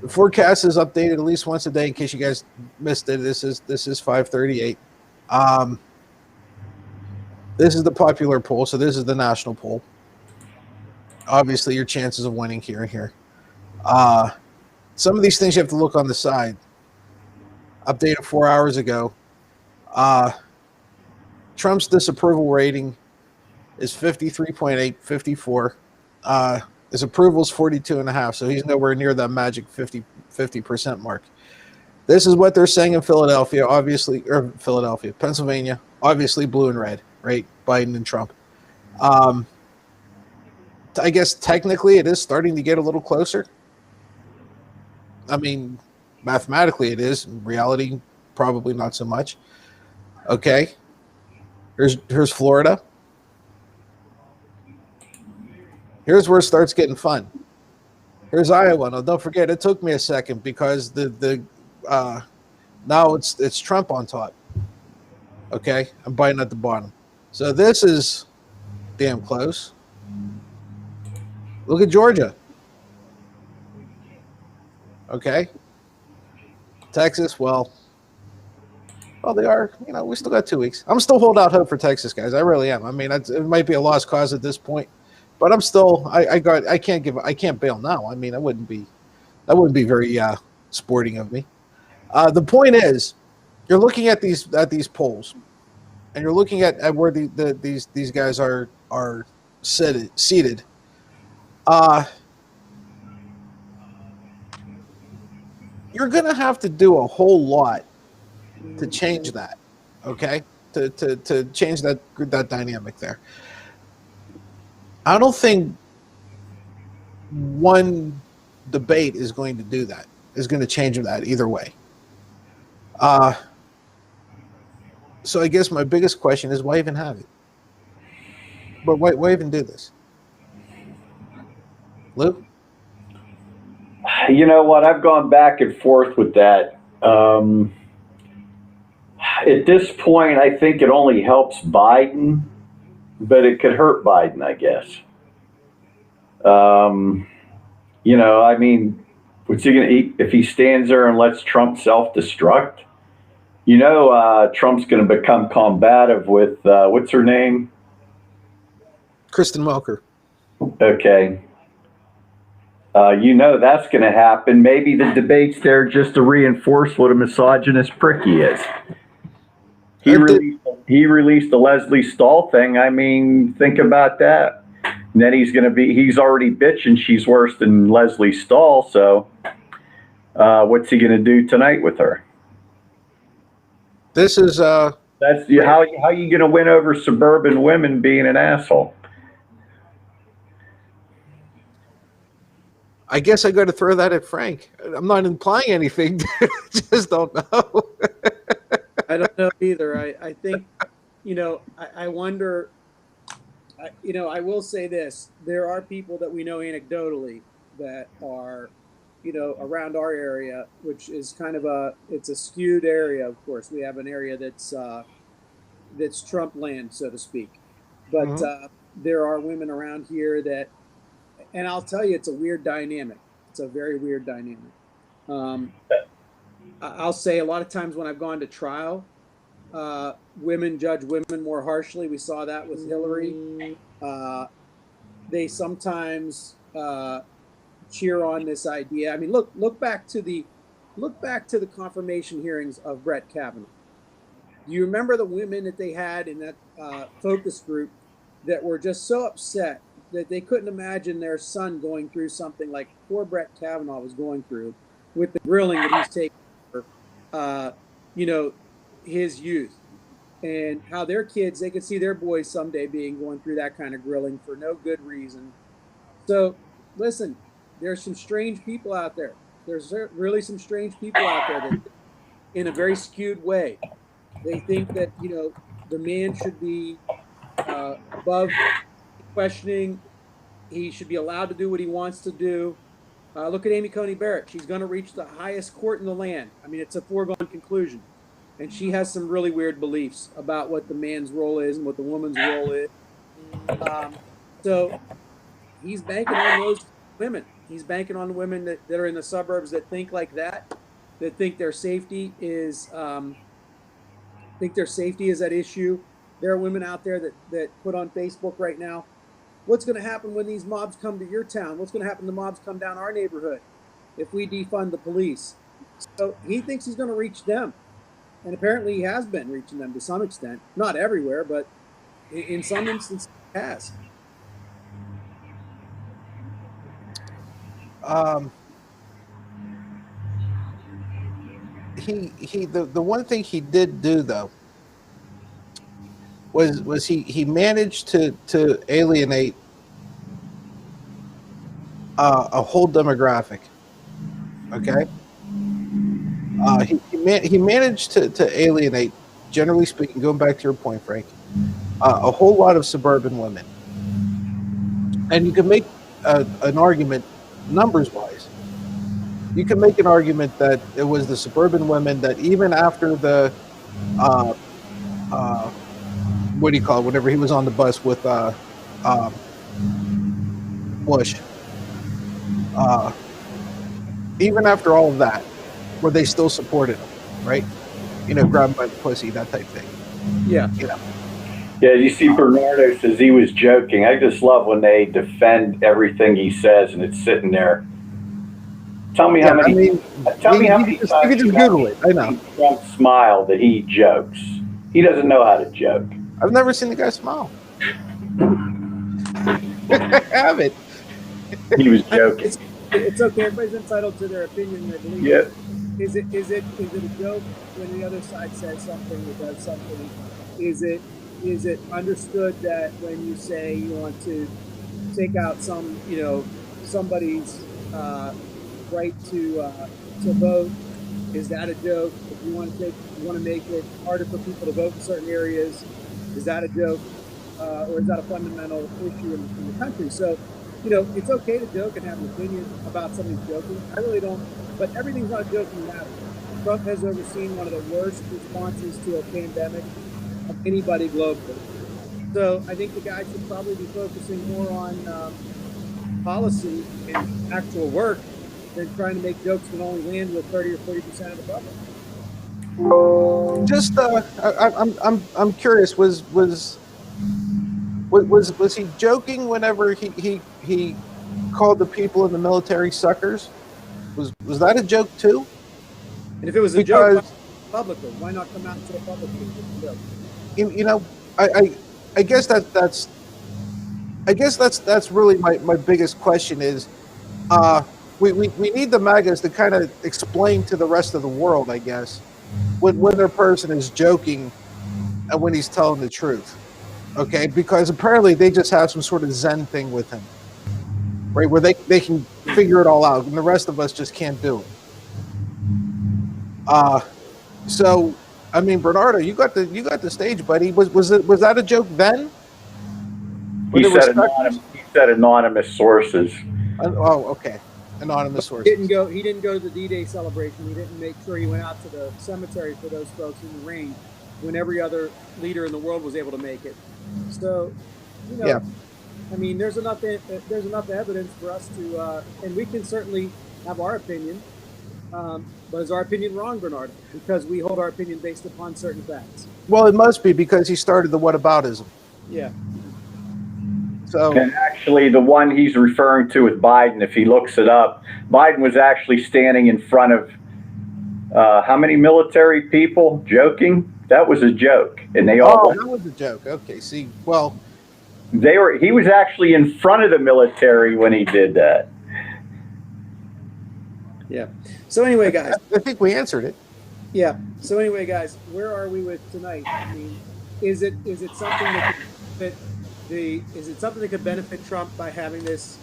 forecast is updated at least once a day. In case you guys missed it, this is 5:38. This is the popular poll, so this is the national poll. Obviously, your chances of winning here and here. Some of these things you have to look on the side. Updated 4 hours ago. Trump's disapproval rating is 53.8, 54. His approval is 42.5, so he's nowhere near that magic 50% mark. This is what they're saying in Philadelphia, Pennsylvania, obviously blue and red, right? Biden and Trump. I guess technically it is starting to get a little closer. I mean, mathematically it is. In reality, probably not so much. Okay. Here's Florida. Here's where it starts getting fun. Here's Iowa. Now, don't forget, it took me a second because now it's Trump on top. Okay, I'm Biden at the bottom. So this is damn close. Look at Georgia. Okay, Texas. Well, they are. We still got 2 weeks. I'm still holding out hope for Texas, guys. I really am. I mean, it might be a lost cause at this point. But I'm still. I can't bail now. I mean, that wouldn't be very sporting of me. The point is, you're looking at these polls, and you're looking at where these guys are seated. You're gonna have to do a whole lot to change that. Okay, to change that dynamic there. I don't think one debate is going to do that, is going to change that either way. So I guess my biggest question is, why even have it? But why even do this? Lou? You know what? I've gone back and forth with that. At this point, I think it only helps Biden, but it could hurt Biden, I guess. Um, I mean, what's he going to eat if he stands there and lets Trump self-destruct? Trump's going to become combative with what's her name? Kristen Welker. Okay. That's going to happen. Maybe the debate's there just to reinforce what a misogynist prick he is. He released the Leslie Stahl thing. I mean, think about that. And then he's already bitching she's worse than Leslie Stahl. So what's he going to do tonight with her? This is how you going to win over suburban women being an asshole? I guess I got to throw that at Frank. I'm not implying anything. Just don't know. I don't know either. I think, I wonder, I will say this. There are people that we know anecdotally that are, around our area, which is kind of it's a skewed area. Of course, we have an area that's Trump land, so to speak. But there are women around here that, and I'll tell you, it's a weird dynamic. It's a very weird dynamic. I'll say a lot of times when I've gone to trial, women judge women more harshly. We saw that with Hillary. They sometimes cheer on this idea. I mean, look back to the confirmation hearings of Brett Kavanaugh. Do you remember the women that they had in that focus group that were just so upset that they couldn't imagine their son going through something like poor Brett Kavanaugh was going through with the grilling that he's taking for, his youth, and how their kids, they could see their boys someday going through that kind of grilling for no good reason. So listen, there's some strange people out there. There's really some strange people out there that, in a very skewed way, they think that, the man should be above questioning. He should be allowed to do what he wants to do. Look at Amy Coney Barrett. She's going to reach the highest court in the land. I mean, it's a foregone conclusion. And she has some really weird beliefs about what the man's role is and what the woman's role is. So he's banking on those women. He's banking on women that are in the suburbs that think like that think their safety is at issue. There are women out there that put on Facebook right now, what's going to happen when these mobs come to your town? What's going to happen when the mobs come down our neighborhood if we defund the police? So he thinks he's going to reach them. And apparently he has been reaching them to some extent. Not everywhere, but in some instances he has. The one thing he did do, though, was he managed to alienate a whole demographic. Okay, he managed to alienate, generally speaking, going back to your point, Frank, a whole lot of suburban women, and you can make an argument numbers-wise. You can make an argument that it was the suburban women that, even after the what do you call it? Whenever he was on the bus with Bush, even after all of that, where they still supported him, right? Grab him by the pussy, that type thing. Yeah. Yeah, you see, Bernardo says he was joking. I just love when they defend everything he says and it's sitting there. Tell me how many. Tell me how many times you can just Google it. I know. Trump smile that he jokes. He doesn't know how to joke. I've never seen the guy smile. I haven't. He was joking. It's okay. Everybody's entitled to their opinion and their belief. Yeah. Is it a joke when the other side says something or does something? Is it understood that when you say you want to take out somebody's right to vote, Is that a joke? If you want to make it harder for people to vote in certain areas, is that a joke, or is that a fundamental issue in the country? So, it's okay to joke and have an opinion about somebody's joking. I really don't, but everything's not a joking matter. Trump has overseen one of the worst responses to a pandemic of anybody globally. So I think the guy should probably be focusing more on policy and actual work than trying to make jokes that only land with 30 or 40% of the public. Just, I'm curious. Was he joking whenever he called the people in the military suckers? Was that a joke too? And if it was a joke, publicly, why not come out and say publicly it's a joke? I guess that's really my biggest question is, we need the MAGAs to kind of explain to the rest of the world, I guess, when their person is joking and when he's telling the truth. Okay, because apparently they just have some sort of Zen thing with him, right, where they can figure it all out, and the rest of us just can't do it. So I mean, Bernardo, you got the stage, buddy. Was that a joke then? He said anonymous sources. Oh, okay. Anonymous sources. He didn't go to the D-Day celebration. He didn't make sure he went out to the cemetery for those folks in the rain when every other leader in the world was able to make it. So, yeah. I mean, there's enough evidence for us to, and we can certainly have our opinion. But is our opinion wrong, Bernardo? Because we hold our opinion based upon certain facts. Well, it must be because he started the whataboutism. Yeah. So, and actually, the one he's referring to with Biden, if he looks it up, Biden was actually standing in front of how many military people joking? That was a joke, and they all. Oh, that was a joke. Okay, see, well, he was actually in front of the military when he did that. Yeah. So anyway, guys, I think we answered it. Yeah. So anyway, guys, where are we with tonight? I mean, is it something that could benefit Trump by having this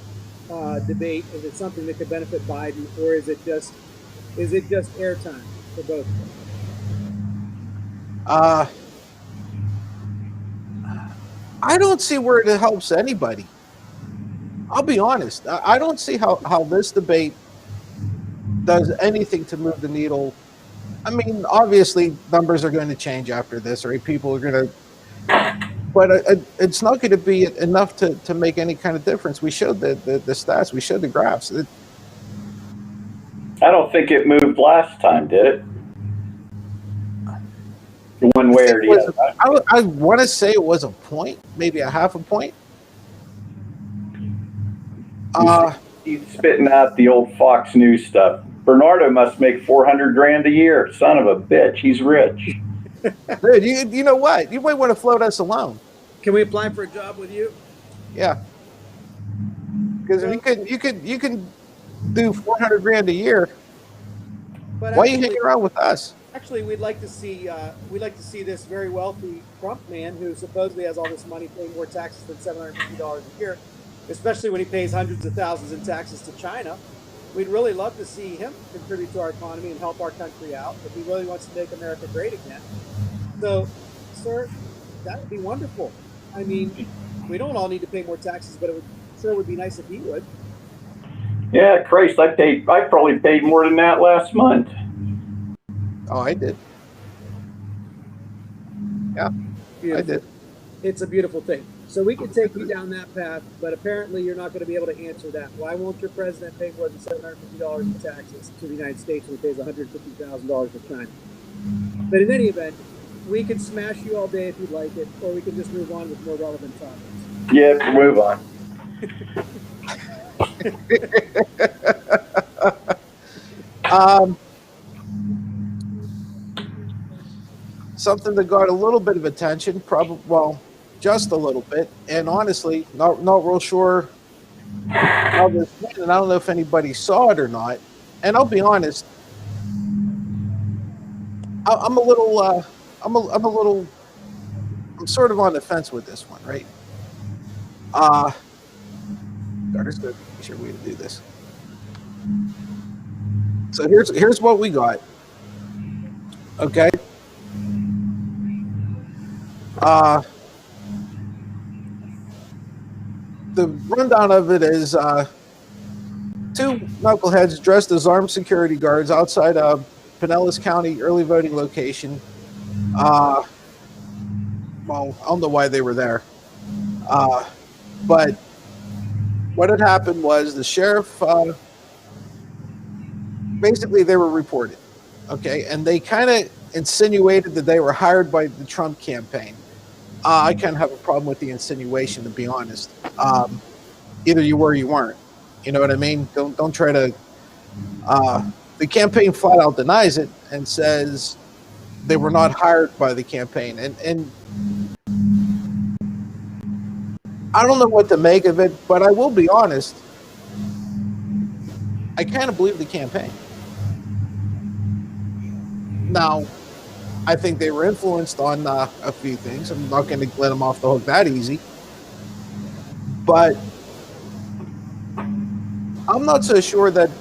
debate? Is it something that could benefit Biden, or is it just airtime for both? I don't see where it helps anybody. I'll be honest. I don't see how this debate does anything to move the needle. I mean, obviously, numbers are going to change after this, right? People are going to, but it's not going to be enough to make any kind of difference. We showed the stats. We showed the graphs. I don't think it moved last time, did it? One way or the other. I want to say it was a point, maybe a half a point. He's spitting out the old Fox News stuff. Bernardo must make $400,000 a year. Son of a bitch, he's rich. Dude, you know what? You might want to float us alone. Can we apply for a job with you? Yeah, because you can do $400,000 a year. But why are you hanging around with us? Actually, we'd like to see this very wealthy Trump man who supposedly has all this money paying more taxes than $750 a year, especially when he pays hundreds of thousands in taxes to China. We'd really love to see him contribute to our economy and help our country out if he really wants to make America great again. So, sir, that would be wonderful. I mean, we don't all need to pay more taxes, but it would be nice if he would. Yeah, Christ, I probably paid more than that last month. Oh, I did. Yeah, beautiful. I did. It's a beautiful thing. So we can take you down that path, but apparently you're not going to be able to answer that. Why won't your president pay more than $750 in taxes to the United States when he pays $150,000 to China? But in any event, we can smash you all day if you'd like it, or we can just move on with more relevant topics. Yeah, move on. Something that got a little bit of attention, just a little bit, and honestly, not real sure how this went, and I don't know if anybody saw it or not. And I'll be honest, I'm sort of on the fence with this one, right? There's going to be a sure way to do this. So here's what we got. Okay. Uh, the rundown of it is two knuckleheads dressed as armed security guards outside a Pinellas County early voting location. Well, I don't know why they were there. But what had happened was the sheriff, basically, they were reported. Okay. And they kind of insinuated that they were hired by the Trump campaign. I kind of have a problem with the insinuation, to be honest. Either you were or you weren't. You know what I mean? Don't try to. The campaign flat out denies it and says they were not hired by the campaign. And I don't know what to make of it, but I will be honest. I kind of believe the campaign. Now, I think they were influenced on a few things. I'm not going to let them off the hook that easy. But I'm not so sure that,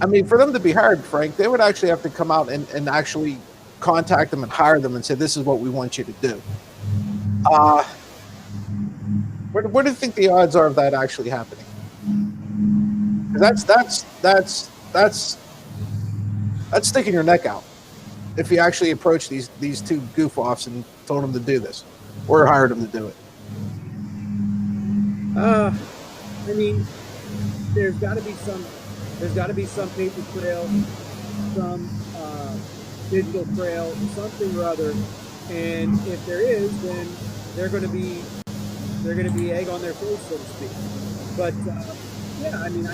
I mean, for them to be hired, Frank, they would actually have to come out and actually contact them and hire them and say, this is what we want you to do. What do you think the odds are of that actually happening? That's sticking your neck out. If you actually approach these two goof-offs and told them to do this, or hired them to do it. I mean, there's got to be some paper trail, some digital trail, something or other. And if there is, then they're going to be egg on their face, so to speak. But yeah, I mean,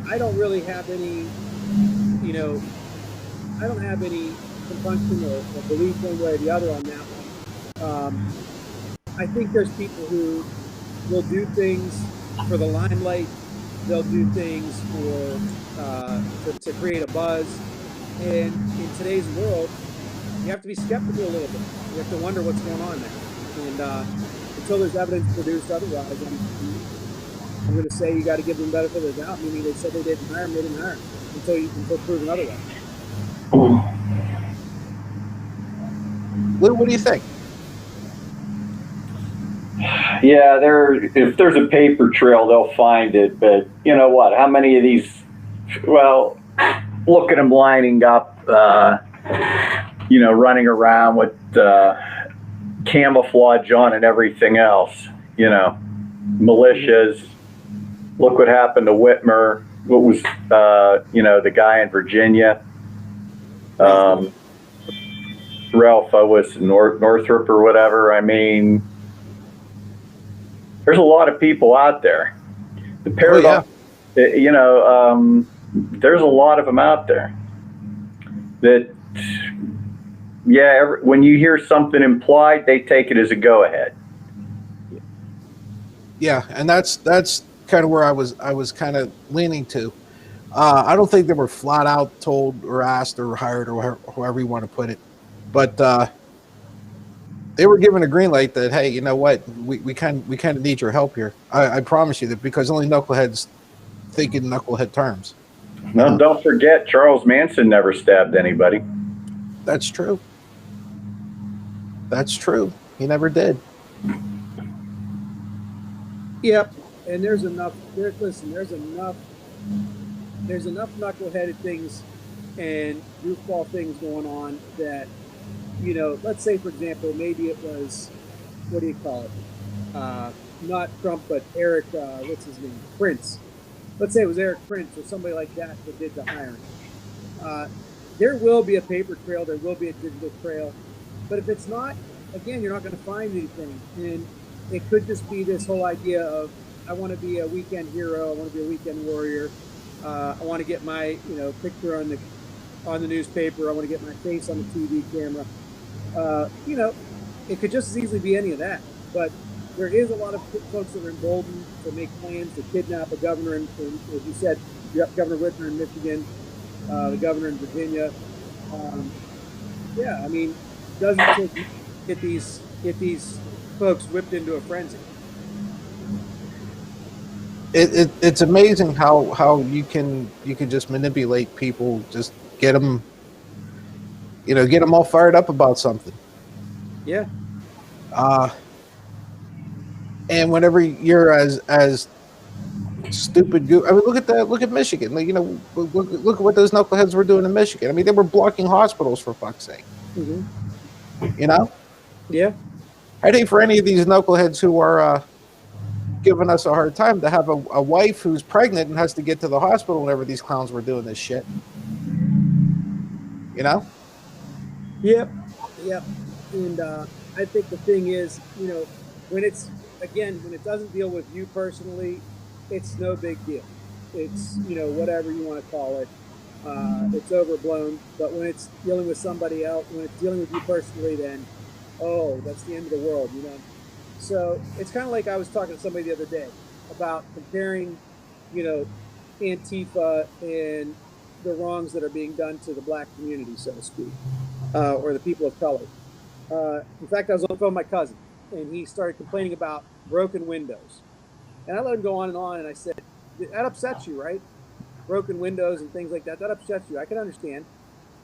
I don't really have any, I don't have any compunction or belief one way or the other on that one. I think there's people who will do things for the limelight. They'll do things to create a buzz. And in today's world, you have to be skeptical a little bit. You have to wonder what's going on there. And until there's evidence produced otherwise, I'm going to say you got to give them benefit of the doubt, meaning they said they didn't hire them, they didn't hire them until proven otherwise. Lou, what do you think? Yeah, if there's a paper trail, they'll find it. But you know what? How many of these? Well, look at them lining up, running around with camouflage on and everything else. Militias. Look what happened to Whitmer. What was, the guy in Virginia? Ralph was Northrop or whatever. I mean, there's a lot of people out there. The paradox, there's a lot of them out there that, when you hear something implied, they take it as a go-ahead. Yeah, and that's kind of where I was kind of leaning to. I don't think they were flat out told or asked or hired or however you want to put it, but they were given a green light that, hey, you know what, we kind of need your help here. I promise you that, because only knuckleheads think in knucklehead terms. No, don't forget, Charles Manson never stabbed anybody. That's true. That's true. He never did. Yep, and there's enough knuckleheaded things and goofball things going on that, let's say, for example, maybe it was, what do you call it? Not Trump, but Eric, what's his name? Prince. Let's say it was Eric Prince or somebody like that did the hiring. There will be a paper trail, there will be a digital trail, but if it's not, again, you're not going to find anything. And it could just be this whole idea of, I want to be a weekend hero, I want to be a weekend warrior, I want to get my picture on the newspaper, I want to get my face on the TV camera. It could just as easily be any of that. But there is a lot of folks that are emboldened to make plans to kidnap a governor, and as you said, Governor Whitmer in Michigan, the governor in Virginia. I mean, it doesn't take get these folks whipped into a frenzy. It's amazing how you can just manipulate people, just get them get them all fired up about something. Yeah. And whenever you're as stupid, I mean, look at that. Look at Michigan. Like, look at what those knuckleheads were doing in Michigan. I mean, they were blocking hospitals for fuck's sake. Mm-hmm. Yeah. I'd hate for any of these knuckleheads who are giving us a hard time to have a wife who's pregnant and has to get to the hospital whenever these clowns were doing this shit. Yep. And I think the thing is, when it doesn't deal with you personally, it's no big deal. It's, whatever you want to call it. It's overblown. But when it's dealing with somebody else, when it's dealing with you personally, then, oh, that's the end of the world, So it's kind of like I was talking to somebody the other day about comparing, Antifa and the wrongs that are being done to the black community, so to speak, or the people of color. In fact, I was on the phone with my cousin, and he started complaining about broken windows. And I let him go on, and I said, that upsets you, right? Broken windows and things like that, that upsets you. I can understand.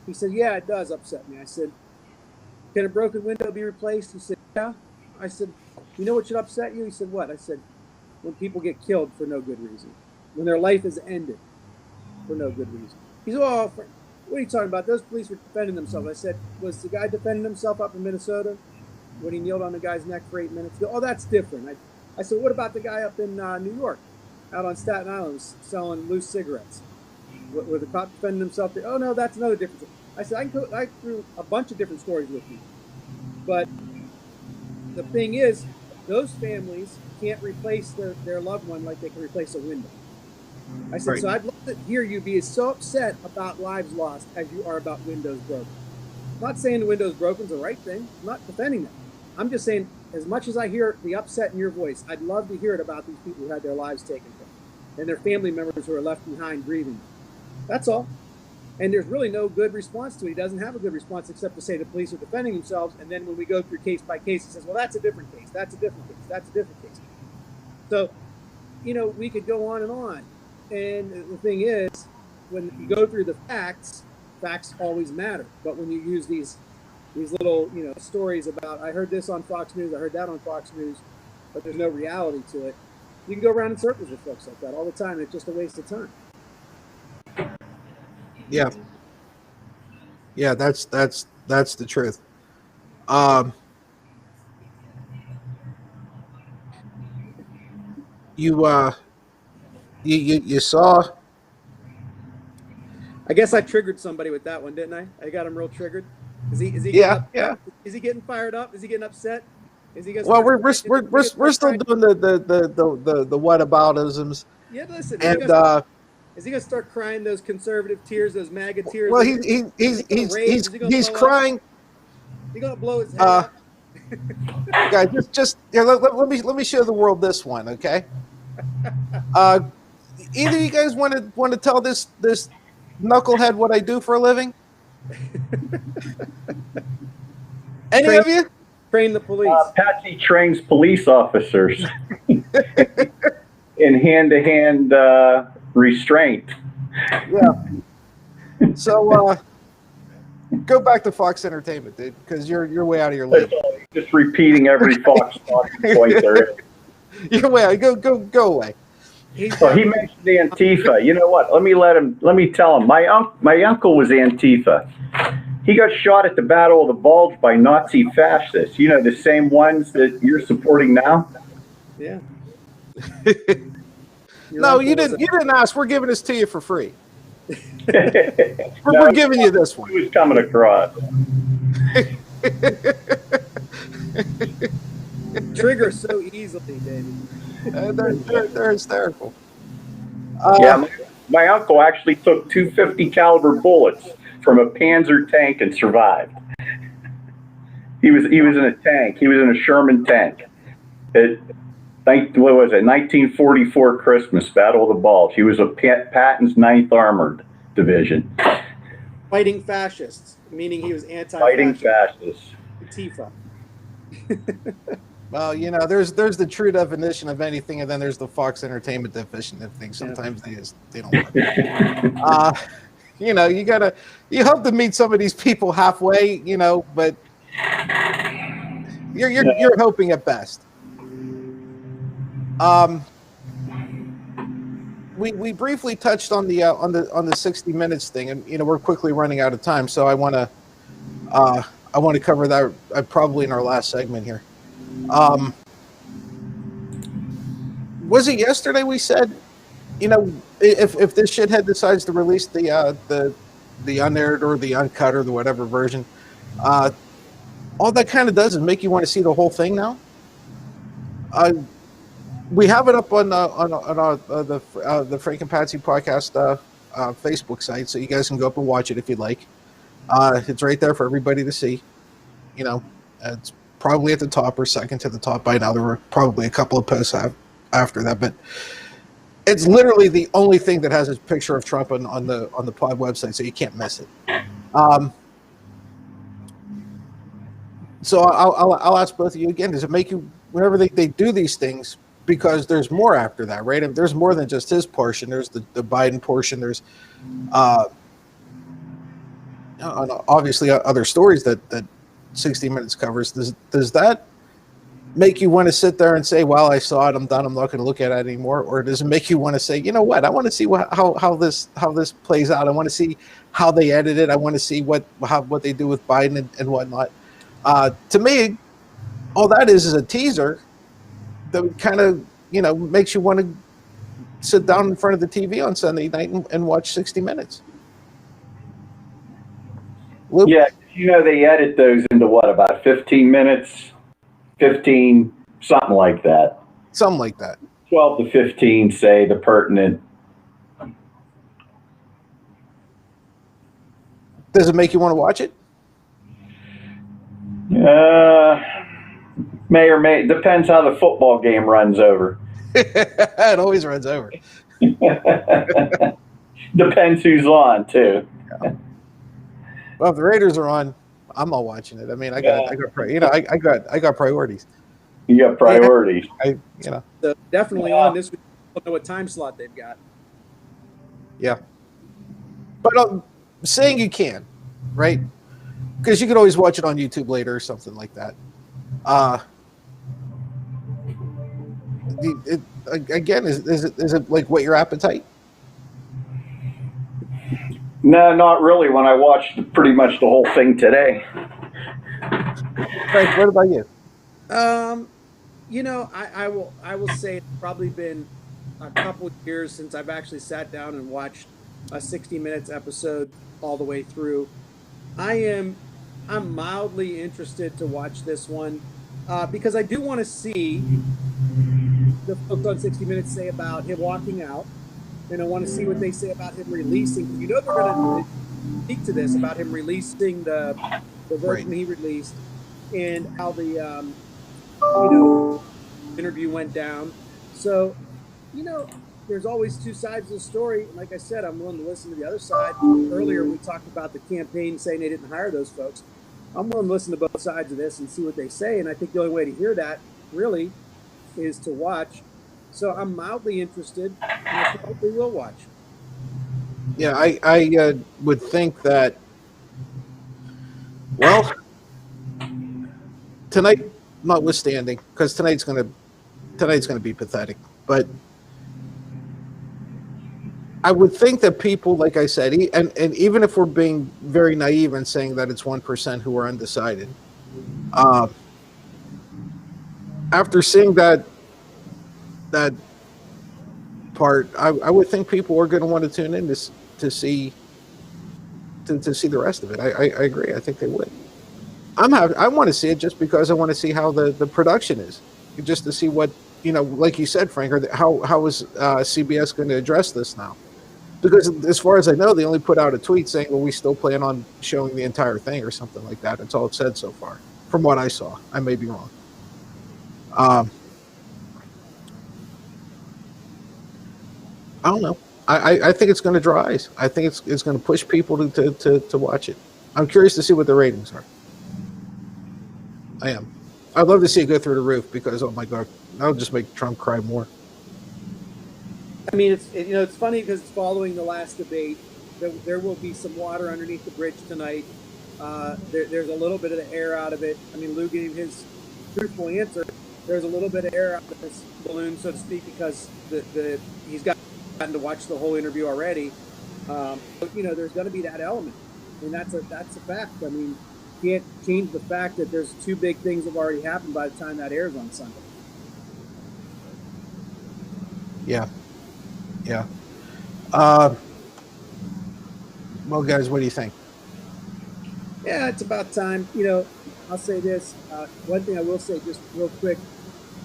He said, yeah, it does upset me. I said, can a broken window be replaced? He said, yeah. I said, you know what should upset you? He said, what? I said, when people get killed for no good reason, when their life is ended for no good reason. He said, oh, what are you talking about? Those police were defending themselves. I said, was the guy defending himself up in Minnesota when he kneeled on the guy's neck for 8 minutes? Oh, that's different. I said, what about the guy up in New York, out on Staten Island, selling loose cigarettes? Were the cop defending himself? Oh, no, that's another difference. I said, I threw a bunch of different stories with you. But the thing is, those families can't replace their loved one like they can replace a window. I said, right. So I'd love to hear you be so upset about lives lost as you are about windows broken. I'm not saying the windows broken is the right thing. I'm not defending that. I'm just saying, as much as I hear the upset in your voice, I'd love to hear it about these people who had their lives taken from them and their family members who are left behind grieving. That's all. And there's really no good response to it. He doesn't have a good response except to say the police are defending themselves. And then when we go through case by case, he says, well, that's a different case. That's a different case. That's a different case. So, we could go on and on. And the thing is, when you go through the facts always matter. But when you use these little, stories about, I heard this on Fox News, I heard that on Fox News, but there's no reality to it. You can go around in circles with folks like that all the time. It's just a waste of time. Yeah. Yeah, that's the truth. You saw. I guess I triggered somebody with that one, didn't I? I got him real triggered. Is he Yeah. Is he getting fired up? Is he getting upset? Is he well, we're still doing the whataboutisms. Yeah, listen. And is he gonna start crying those conservative tears, those MAGA tears? Well, he's crying. He's gonna blow his head up. Guys, just let me show the world this one, okay? Either of you guys want to tell this knucklehead what I do for a living? Any of you? Train the police. Patsy trains police officers in hand-to-hand restraint. Yeah. So go back to Fox Entertainment, dude, because you're way out of your league. Just repeating every Fox point there is. You're way out. Go away. So he mentioned the Antifa. You know what? Let me tell him. My uncle was Antifa. He got shot at the Battle of the Bulge by Nazi fascists. The same ones that you're supporting now. Yeah. No, you didn't ask. We're giving this to you for free. We're giving you this one. He was coming across. Trigger so easily, David. They're hysterical. Yeah, my uncle actually took 250 caliber bullets from a Panzer tank and survived. He was in a tank. He was in a Sherman tank. What was it? 1944 Christmas, Battle of the Bulge. He was a Patton's 9th Armored Division. Fighting fascists, meaning he was anti-fascist. Fighting fascists. Antifa. Well, there's the true definition of anything, and then there's the Fox Entertainment definition of things. Sometimes they don't work. You know, you hope to meet some of these people halfway, you know, but you're hoping at best. We briefly touched on the 60 minutes thing, and you know we're quickly running out of time, so I want to cover that probably in our last segment here. Was it yesterday we said, you know, if this shithead decides to release the unaired or the uncut or the whatever version, all that kind of does is make you want to see the whole thing now. We have it up on the Frank and Patsy podcast Facebook site, so you guys can go up and watch it if you'd like. It's right there for everybody to see. You know, it's probably at the top or second to the top by now. There were probably a couple of posts after that, but it's literally the only thing that has a picture of Trump on the pod website, so you can't miss it. So I'll ask both of you again. Does it make you, whenever they do these things, because there's more after that, right? If there's more than just his portion. There's the Biden portion. There's obviously other stories that 60 Minutes covers. Does that make you want to sit there and say, well, I saw it, I'm done, I'm not going to look at it anymore? Or does it make you want to say, you know what, I want to see how this plays out. I want to see how they edit it. I want to see what they do with Biden and whatnot. To me, all that is a teaser that kind of, you know, makes you want to sit down in front of the TV on Sunday night and watch 60 Minutes. Luke? Yeah, you know, they edit those into what, about 15 minutes? 15, something like that. Something like that. 12 to 15, say, the pertinent. Does it make you want to watch it? May or may, depends how the football game runs over. It always runs over. Depends who's on, too. Yeah. Well, if the Raiders are on, I'm not watching it. I mean, I got priorities. You got priorities. So definitely on this week. I don't know what time slot they've got. Yeah. But saying you can, right? Because you could always watch it on YouTube later or something like that. Again, is it like what your appetite? No, not really. When I watched pretty much the whole thing today. Frank, what about you? You know, I will say it's probably been a couple of years since I've actually sat down and watched a 60 Minutes episode all the way through. I'm mildly interested to watch this one because I do want to see the folks on 60 Minutes say about him walking out. And I want to see what they say about him releasing. You know, they're going to speak to this about him releasing the version he released and how the interview went down. So, you know, there's always two sides of the story. Like I said, I'm willing to listen to the other side. Earlier, we talked about the campaign saying they didn't hire those folks. I'm willing to listen to both sides of this and see what they say. And I think the only way to hear that really is to watch. So I'm mildly interested, and I probably will watch. Yeah, I would think that, well, tonight notwithstanding, because tonight's gonna be pathetic, but I would think that people, like I said, and even if we're being very naive and saying that it's 1% who are undecided, after seeing that part, I would think people are going to want to tune in to see the rest of it. I agree. I think they would. I want to see it just because I want to see how the production is, just to see what, you know, like you said, Frank, how is CBS going to address this now? Because as far as I know, they only put out a tweet saying, well, we still plan on showing the entire thing or something like that. That's all it said so far, from what I saw. I may be wrong. I don't know. I think it's going to draw eyes. I think it's going to push people to watch it. I'm curious to see what the ratings are. I am. I'd love to see it go through the roof because, oh my God, that'll just make Trump cry more. I mean, it's funny because it's following the last debate, there will be some water underneath the bridge tonight. There's a little bit of the air out of it. I mean, Lou gave his truthful answer. There's a little bit of air out of this balloon, so to speak, because he's gotten to watch the whole interview already. But, there's going to be that element, and that's a fact. I mean, you can't change the fact that there's two big things that have already happened by the time that airs on Sunday. Yeah. Well, guys, what do you think? Yeah, it's about time. I'll say this. One thing I will say just real quick.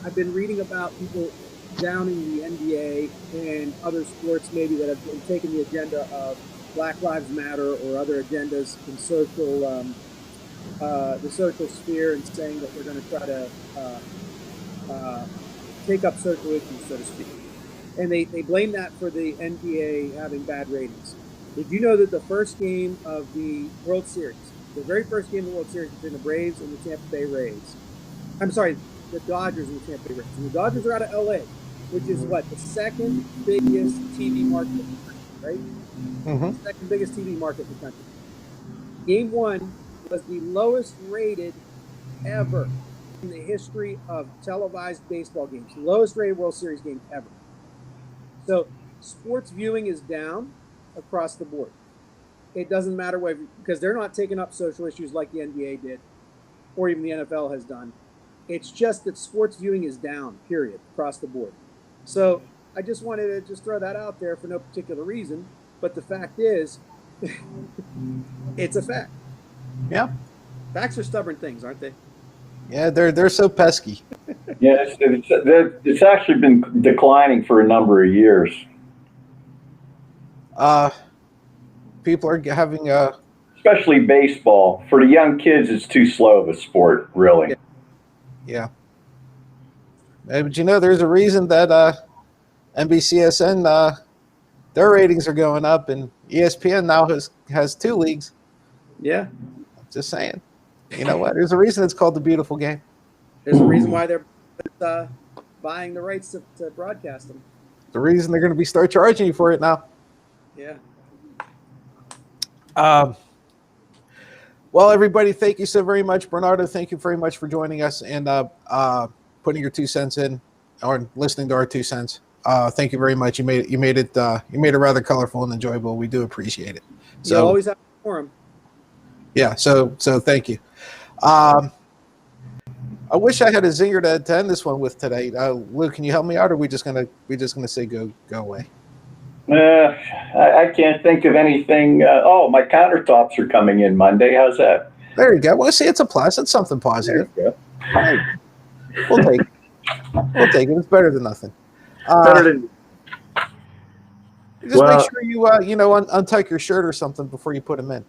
I've been reading about people downing the NBA and other sports maybe that have been taking the agenda of Black Lives Matter or other agendas in the social sphere, and saying that we're going to try to take up social issues, so to speak. And they blame that for the NBA having bad ratings. Did you know that the first game of the World Series, the very first game of the World Series between the Braves and the Tampa Bay Rays, I'm sorry, the Dodgers and the Tampa Bay Rays. And the Dodgers are out of LA, which is the second biggest TV market in the country, right? Mm-hmm. The second biggest TV market in the country. Game 1 was the lowest rated ever in the history of televised baseball games. The lowest rated World Series game ever. So sports viewing is down across the board. It doesn't matter because they're not taking up social issues like the NBA did, or even the NFL has done. It's just that sports viewing is down, period, across the board. So I just wanted to just throw that out there for no particular reason. But the fact is, it's a fact. Yeah. Facts are stubborn things, aren't they? Yeah, they're so pesky. Yeah, it's actually been declining for a number of years. People are having especially baseball. For the young kids, it's too slow of a sport, really. Yeah. But there's a reason that NBCSN their ratings are going up, and ESPN now has 2 leagues. Yeah. Just saying. You know what? There's a reason it's called the beautiful game. There's a reason why they're buying the rights to broadcast them. The reason they're going to start charging you for it now. Yeah. Well, everybody, thank you so very much. Bernardo, thank you very much for joining us and putting your 2 cents in, or listening to our 2 cents. Thank you very much. You made it rather colorful and enjoyable. We do appreciate it. So you always have to forum. Yeah. So thank you. I wish I had a zinger to end this one with today. Lou, can you help me out, or are we just gonna say go away? I can't think of anything. My countertops are coming in Monday. How's that? There you go. Well, see, it's a plus. It's something positive. There you go. Right. We'll take it. It's better than nothing. Better than. Just make sure you untuck your shirt or something before you put them in.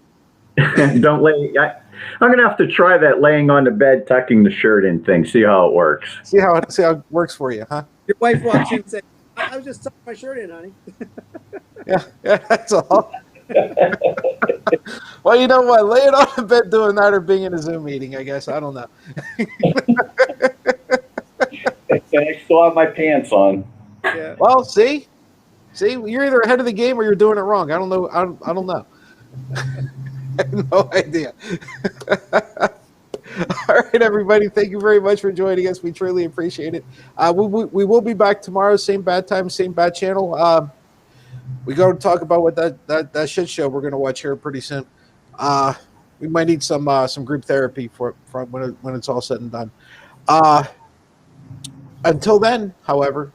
Don't lay. I'm gonna have to try that laying on the bed, tucking the shirt in thing. See how it works. See how it works for you, huh? Your wife walks in and says, "I was just tucking my shirt in, honey." Yeah, that's all. Well, you know what? Laying on the bed doing that or being in a Zoom meeting, I guess. I don't know. I still have my pants on. Yeah. Well, see, you're either ahead of the game or you're doing it wrong. I don't know. I don't know. I have no idea. All right, everybody. Thank you very much for joining us. We truly appreciate it. We will be back tomorrow, same bad time, same bad channel. We go to talk about what that shit show we're going to watch here pretty soon. We might need some group therapy for when it's all said and done. Until then, however,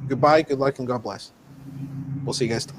goodbye, good luck, and God bless. We'll see you guys tomorrow.